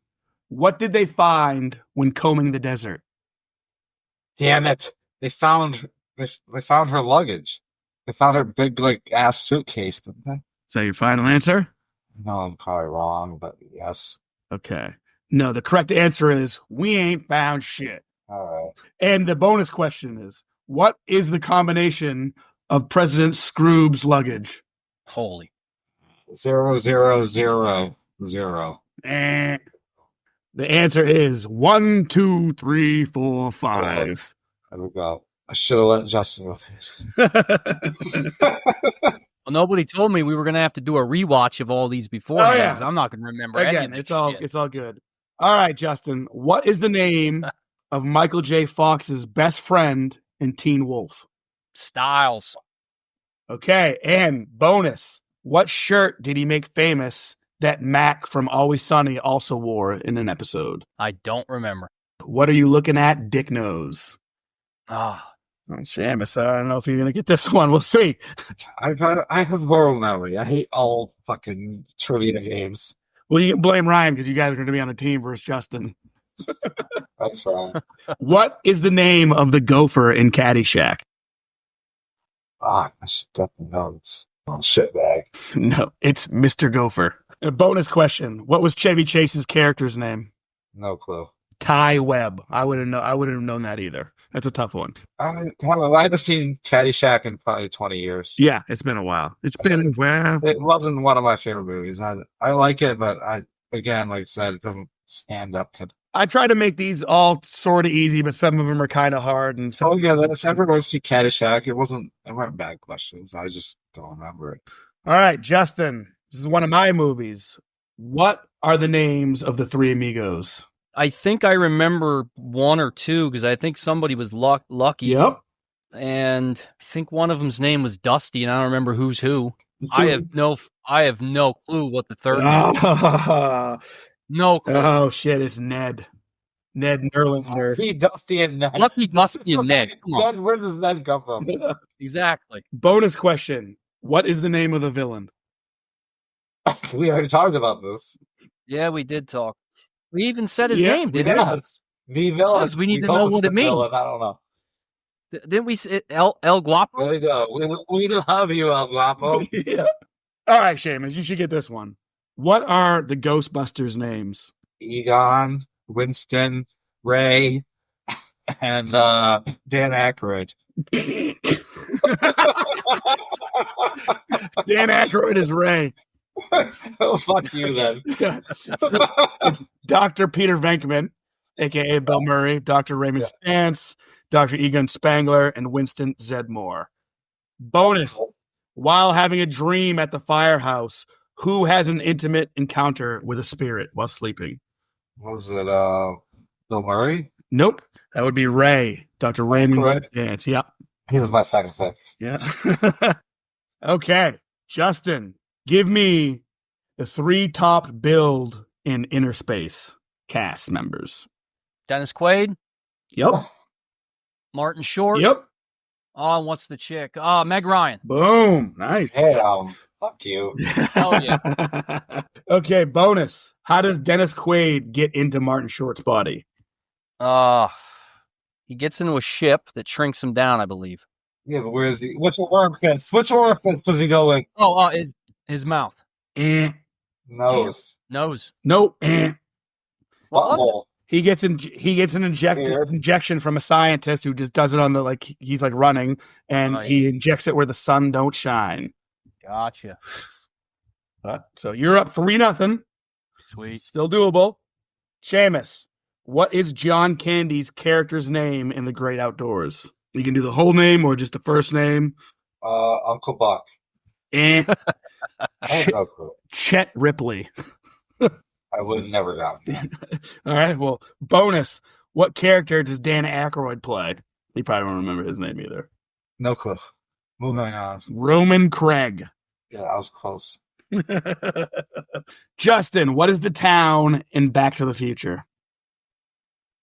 Speaker 4: what did they find when combing the desert?
Speaker 3: Damn it. They found her luggage. They found her big, ass suitcase, didn't they?
Speaker 4: Is that your final answer?
Speaker 3: No, I'm probably wrong, but yes.
Speaker 4: Okay. No, the correct answer is we ain't found shit.
Speaker 3: All right.
Speaker 4: And the bonus question is, what is the combination of President Scrooge's luggage?
Speaker 5: Holy.
Speaker 3: 0000.
Speaker 4: And the answer is 1, 2, 3, 4, 5.
Speaker 3: There we go. I should have let Justin go first.
Speaker 5: Well, nobody told me we were going to have to do a rewatch of all these before.
Speaker 4: Oh, yeah.
Speaker 5: I'm not going to remember any
Speaker 4: Again,
Speaker 5: of this
Speaker 4: it's all
Speaker 5: shit.
Speaker 4: good. All right, Justin. What is the name of Michael J. Fox's best friend in Teen Wolf?
Speaker 5: Styles.
Speaker 4: Okay, and bonus. What shirt did he make famous that Mac from Always Sunny also wore in an episode?
Speaker 5: I don't remember.
Speaker 4: What are you looking at, Dick Nose?
Speaker 5: Ah,
Speaker 4: Oh, Sheamus, I don't know if you're going to get this one. We'll see.
Speaker 3: I have horrible memory. I hate all fucking trivia games.
Speaker 4: Well, you can blame Ryan because you guys are going to be on a team versus Justin.
Speaker 3: That's fine.
Speaker 4: What is the name of the gopher in Caddyshack?
Speaker 3: I should definitely know this. Oh, shitbag.
Speaker 4: No, it's Mr. Gopher. A bonus question. What was Chevy Chase's character's name?
Speaker 3: No clue.
Speaker 4: Ty Webb. I wouldn't have known that either. That's a tough one.
Speaker 3: I haven't seen Caddyshack in probably 20 years.
Speaker 4: Yeah, it's been a while. It's been a while.
Speaker 3: It wasn't one of my favorite movies. I like it, but again, like I said, it doesn't stand up to.
Speaker 4: I try to make these all sort of easy, but some of them are kind of hard. And some.
Speaker 3: Oh yeah, everyone see Caddyshack. It weren't bad questions. I just don't remember it.
Speaker 4: All right, Justin. This is one of my movies. What are the names of the three amigos?
Speaker 5: I think I remember one or two because I think somebody was Lucky.
Speaker 4: Yep.
Speaker 5: And I think one of them's name was Dusty, and I don't remember who's who. I have no clue what the third name is. No clue.
Speaker 4: Oh shit, it's Ned. Ned Nerlinger.
Speaker 3: Lucky, Dusty, and Ned.
Speaker 5: Lucky, Dusty, and Ned. Come on.
Speaker 3: Where does Ned come from?
Speaker 5: Exactly.
Speaker 4: Bonus question. What is the name of the villain?
Speaker 3: We already talked about this.
Speaker 5: Yeah, we did talk. We even said his name, didn't we?
Speaker 3: Yes. The villain.
Speaker 5: Because we need to know what it means.
Speaker 3: Villain. I don't know.
Speaker 5: Didn't we say El Guapo?
Speaker 3: There you go. We love you, El Guapo.
Speaker 4: Yeah. All right, Sheamus, you should get this one. What are the Ghostbusters' names?
Speaker 3: Egon, Winston, Ray, and Dan Aykroyd.
Speaker 4: Dan Aykroyd is Ray.
Speaker 3: Oh, fuck you then.
Speaker 4: It's Dr. Peter Venkman, a.k.a. Bill Murray, Dr. Raymond Stantz, Dr. Egon Spangler, and Winston Zedmore. Bonus. While having a dream at the firehouse, who has an intimate encounter with a spirit while sleeping?
Speaker 3: Was it Bill Murray?
Speaker 4: Nope. That would be Ray. Dr. Raymond Stantz. Yeah.
Speaker 3: He was my second pick.
Speaker 4: Yeah. Okay. Justin, give me the three top billed in Inner Space cast members.
Speaker 5: Dennis Quaid.
Speaker 4: Yep.
Speaker 5: Martin Short.
Speaker 4: Yep.
Speaker 5: Oh, and what's the chick? Meg Ryan.
Speaker 4: Boom. Nice.
Speaker 3: Hey, fuck you.
Speaker 5: Hell yeah.
Speaker 4: Okay, bonus. How does Dennis Quaid get into Martin Short's body?
Speaker 5: He gets into a ship that shrinks him down, I believe.
Speaker 3: Yeah, but where is he? Which orifice? Which orifice does he go in?
Speaker 5: Oh, his mouth.
Speaker 3: Nose.
Speaker 5: Nose.
Speaker 4: Nope.
Speaker 5: What was it?
Speaker 4: He gets an injection from a scientist who just does it on the he's running and he injects it where the sun don't shine.
Speaker 5: Gotcha.
Speaker 4: So you're up 3-0.
Speaker 5: Sweet.
Speaker 4: Still doable. Sheamus, what is John Candy's character's name in The Great Outdoors? You can do the whole name or just the first name.
Speaker 3: Uncle Buck.
Speaker 4: Chet Ripley.
Speaker 3: I would have never gotten that.
Speaker 4: All right. Well, bonus. What character does Dan Aykroyd play? He probably won't remember his name either.
Speaker 3: No clue. Moving on.
Speaker 4: Roman Craig.
Speaker 3: Yeah, I was close.
Speaker 4: Justin, what is the town in Back to the Future?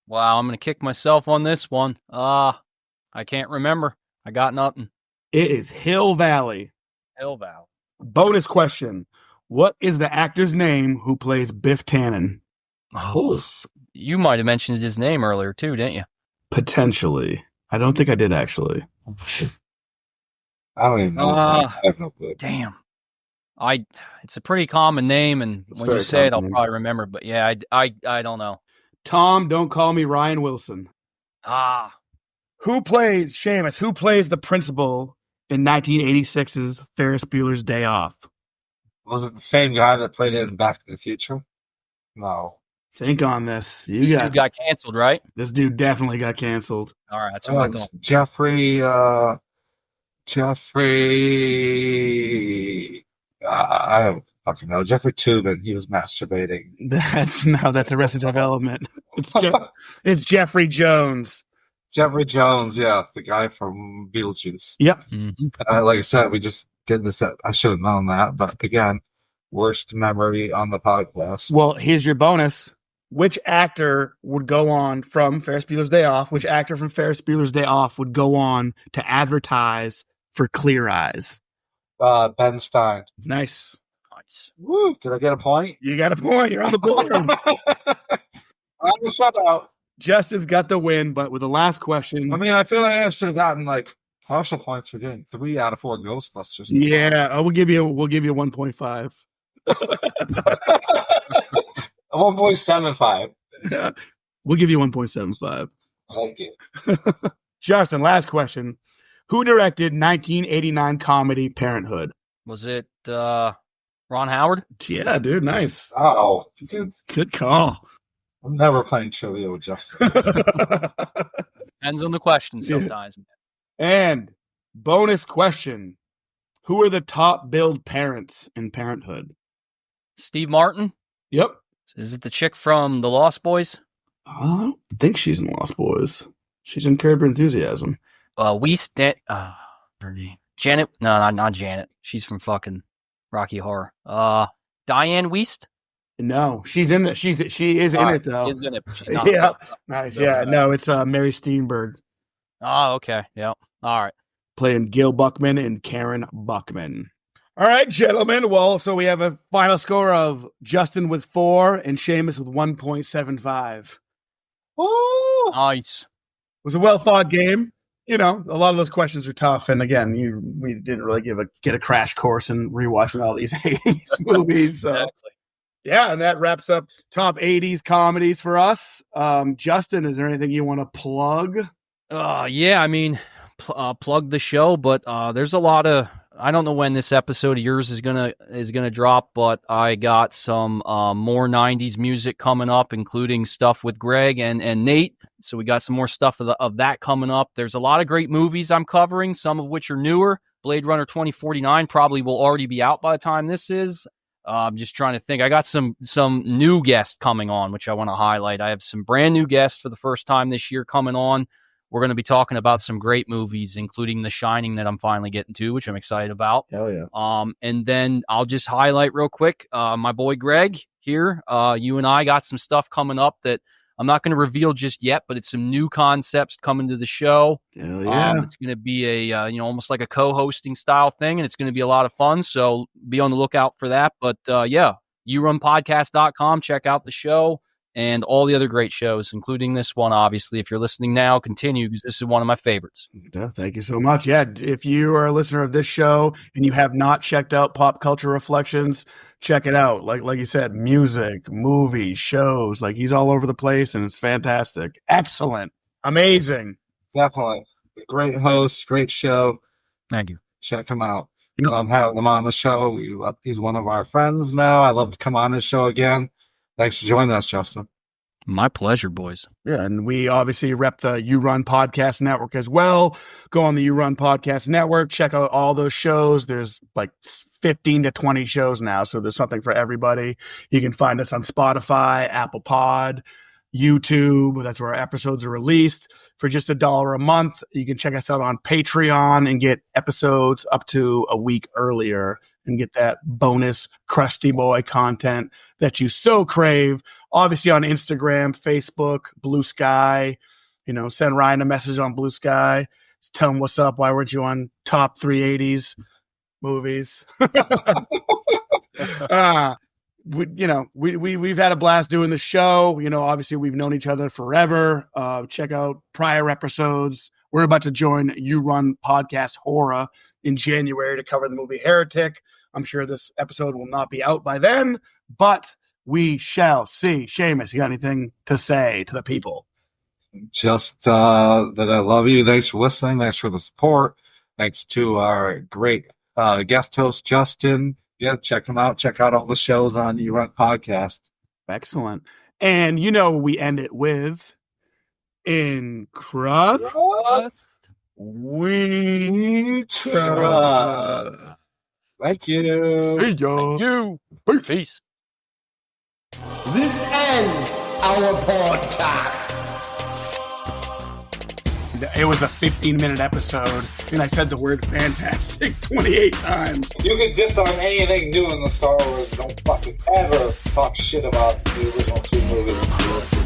Speaker 5: Wow, I'm going to kick myself on this one. I can't remember. I got nothing.
Speaker 4: It is Hill Valley.
Speaker 5: Hill Valley.
Speaker 4: Bonus question. What is the actor's name who plays Biff Tannen?
Speaker 5: Oh, you might have mentioned his name earlier too, didn't you?
Speaker 4: Potentially. I don't think I did, actually.
Speaker 3: I don't even know. I have no clue.
Speaker 5: Damn. It's a pretty common name, and when you say it, I'll probably remember. But yeah, I don't know.
Speaker 4: Tom, don't call me Ryan Wilson. Sheamus, who plays the principal in 1986's Ferris Bueller's Day Off?
Speaker 3: Was it the same guy that played it in Back to the Future? No.
Speaker 4: Think on this.
Speaker 5: This dude got canceled, right?
Speaker 4: This dude definitely got canceled.
Speaker 5: All right, that's what I thought.
Speaker 3: Jeffrey. I don't fucking know. Jeffrey Tubin. He was masturbating.
Speaker 4: That's Arrested Development. It's Jeffrey Jones.
Speaker 3: Jeffrey Jones, yeah, the guy from Beetlejuice.
Speaker 4: Yep.
Speaker 5: Mm-hmm.
Speaker 3: Like I said, we just did this. I should have known that, but again, worst memory on the podcast.
Speaker 4: Well, here's your bonus. Which actor would go on from Ferris Bueller's Day Off? Which actor from Ferris Bueller's Day Off would go on to advertise for Clear Eyes?
Speaker 3: Ben Stein.
Speaker 4: Nice.
Speaker 3: Woo! Did I get a point?
Speaker 4: You got a point. You're on the board.
Speaker 3: I'm a shutout.
Speaker 4: Justin's got the win, but with the last question.
Speaker 3: I mean, I feel like I should have gotten like partial points for getting 3 out of 4 Ghostbusters.
Speaker 4: Yeah, we'll give you 1.5.
Speaker 3: 1.75.
Speaker 4: We'll give you 1.75.
Speaker 3: Thank you.
Speaker 4: Justin, last question. Who directed 1989 comedy Parenthood?
Speaker 5: Was it Ron Howard?
Speaker 4: Yeah, dude, nice.
Speaker 3: Oh, dude,
Speaker 4: Good call.
Speaker 3: I'm never playing trivia with Justin.
Speaker 5: Depends on the question sometimes.
Speaker 4: And bonus question. Who are the top billed parents in Parenthood?
Speaker 5: Steve Martin?
Speaker 4: Yep.
Speaker 5: Is it the chick from The Lost Boys?
Speaker 4: I don't think she's in Lost Boys. She's in Curb Your Enthusiasm.
Speaker 5: Janet. No, not Janet. She's from fucking Rocky Horror. Diane Wiest?
Speaker 4: No, she's in it. She is in it though.
Speaker 5: Is in it, but she's not.
Speaker 4: Yeah, nice. Yeah, no, it's Mary Steenburgen
Speaker 5: Oh, okay. Yeah. All right.
Speaker 4: playing Gil Buckman and Karen Buckman. All right, gentlemen. Well, so we have a final score of Justin with 4 and Sheamus with 1.75.
Speaker 3: Woo!
Speaker 5: Nice.
Speaker 4: It was a well thought game. You know, a lot of those questions are tough, and again, we didn't really get a crash course in rewatching all these 80s movies. So.
Speaker 5: Exactly.
Speaker 4: Yeah, and that wraps up top 80s comedies for us. Justin, is there anything you want to plug?
Speaker 5: Yeah, I mean, plug the show, but there's a lot of. I don't know when this episode of yours is gonna drop, but I got some more 90s music coming up, including stuff with Greg and Nate. So we got some more stuff of that coming up. There's a lot of great movies I'm covering, some of which are newer. Blade Runner 2049 probably will already be out by the time this is. I'm just trying to think. I got some new guests coming on, which I want to highlight. I have some brand new guests for the first time this year coming on. We're going to be talking about some great movies, including The Shining that I'm finally getting to, which I'm excited about.
Speaker 4: Hell yeah.
Speaker 5: And then I'll just highlight real quick, my boy Greg here. You and I got some stuff coming up that I'm not going to reveal just yet, but it's some new concepts coming to the show.
Speaker 4: Hell yeah.
Speaker 5: It's going to be a, almost like a co-hosting style thing, and it's going to be a lot of fun. So be on the lookout for that. But yeah, yourunpodcast.com. Check out the show and all the other great shows, including this one, obviously. If you're listening now, continue, because this is one of my favorites.
Speaker 4: Yeah, thank you so much. Yeah, if you are a listener of this show and you have not checked out Pop Culture Reflections, check it out. Like you said, music, movies, shows, like he's all over the place, and it's fantastic. Excellent. Amazing.
Speaker 3: Definitely. Great host, great show.
Speaker 5: Thank you.
Speaker 3: Check him out. I'm having him on the show. He's one of our friends now. I love to come on his show again. Thanks for joining us, Justin.
Speaker 5: My pleasure, boys.
Speaker 4: Yeah, and we obviously rep the You Run Podcast Network as well. Go on the You Run Podcast Network, check out all those shows. There's like 15 to 20 shows now, so there's something for everybody. You can find us on Spotify, Apple Pod, YouTube. That's where our episodes are released for just $1 a month. You can check us out on Patreon and get episodes up to a week earlier and get that bonus crusty boy content that you so crave. Obviously on Instagram, Facebook, Blue Sky. Send Ryan a message on Blue Sky. Just tell him what's up. Why weren't you on top 380s movies? We've had a blast doing the show. Obviously we've known each other forever. Check out prior episodes. We're about to join You Run Podcast Horror in January to cover the movie Heretic. I'm sure this episode will not be out by then, but we shall see. Sheamus, you got anything to say to the people?
Speaker 3: Just that I love you. Thanks for listening. Thanks for the support. Thanks to our great guest host, Justin. Yeah, check him out. Check out all the shows on You Run Podcast.
Speaker 4: Excellent. And we end it with In Crust We Trust.
Speaker 3: Thank you.
Speaker 4: See ya.
Speaker 5: Thank you. Peace.
Speaker 2: This ends our podcast.
Speaker 4: It was a 15-minute episode, and I said the word fantastic 28 times.
Speaker 3: You can diss on anything new in the Star Wars. Don't fucking ever talk shit about the original 2 movies.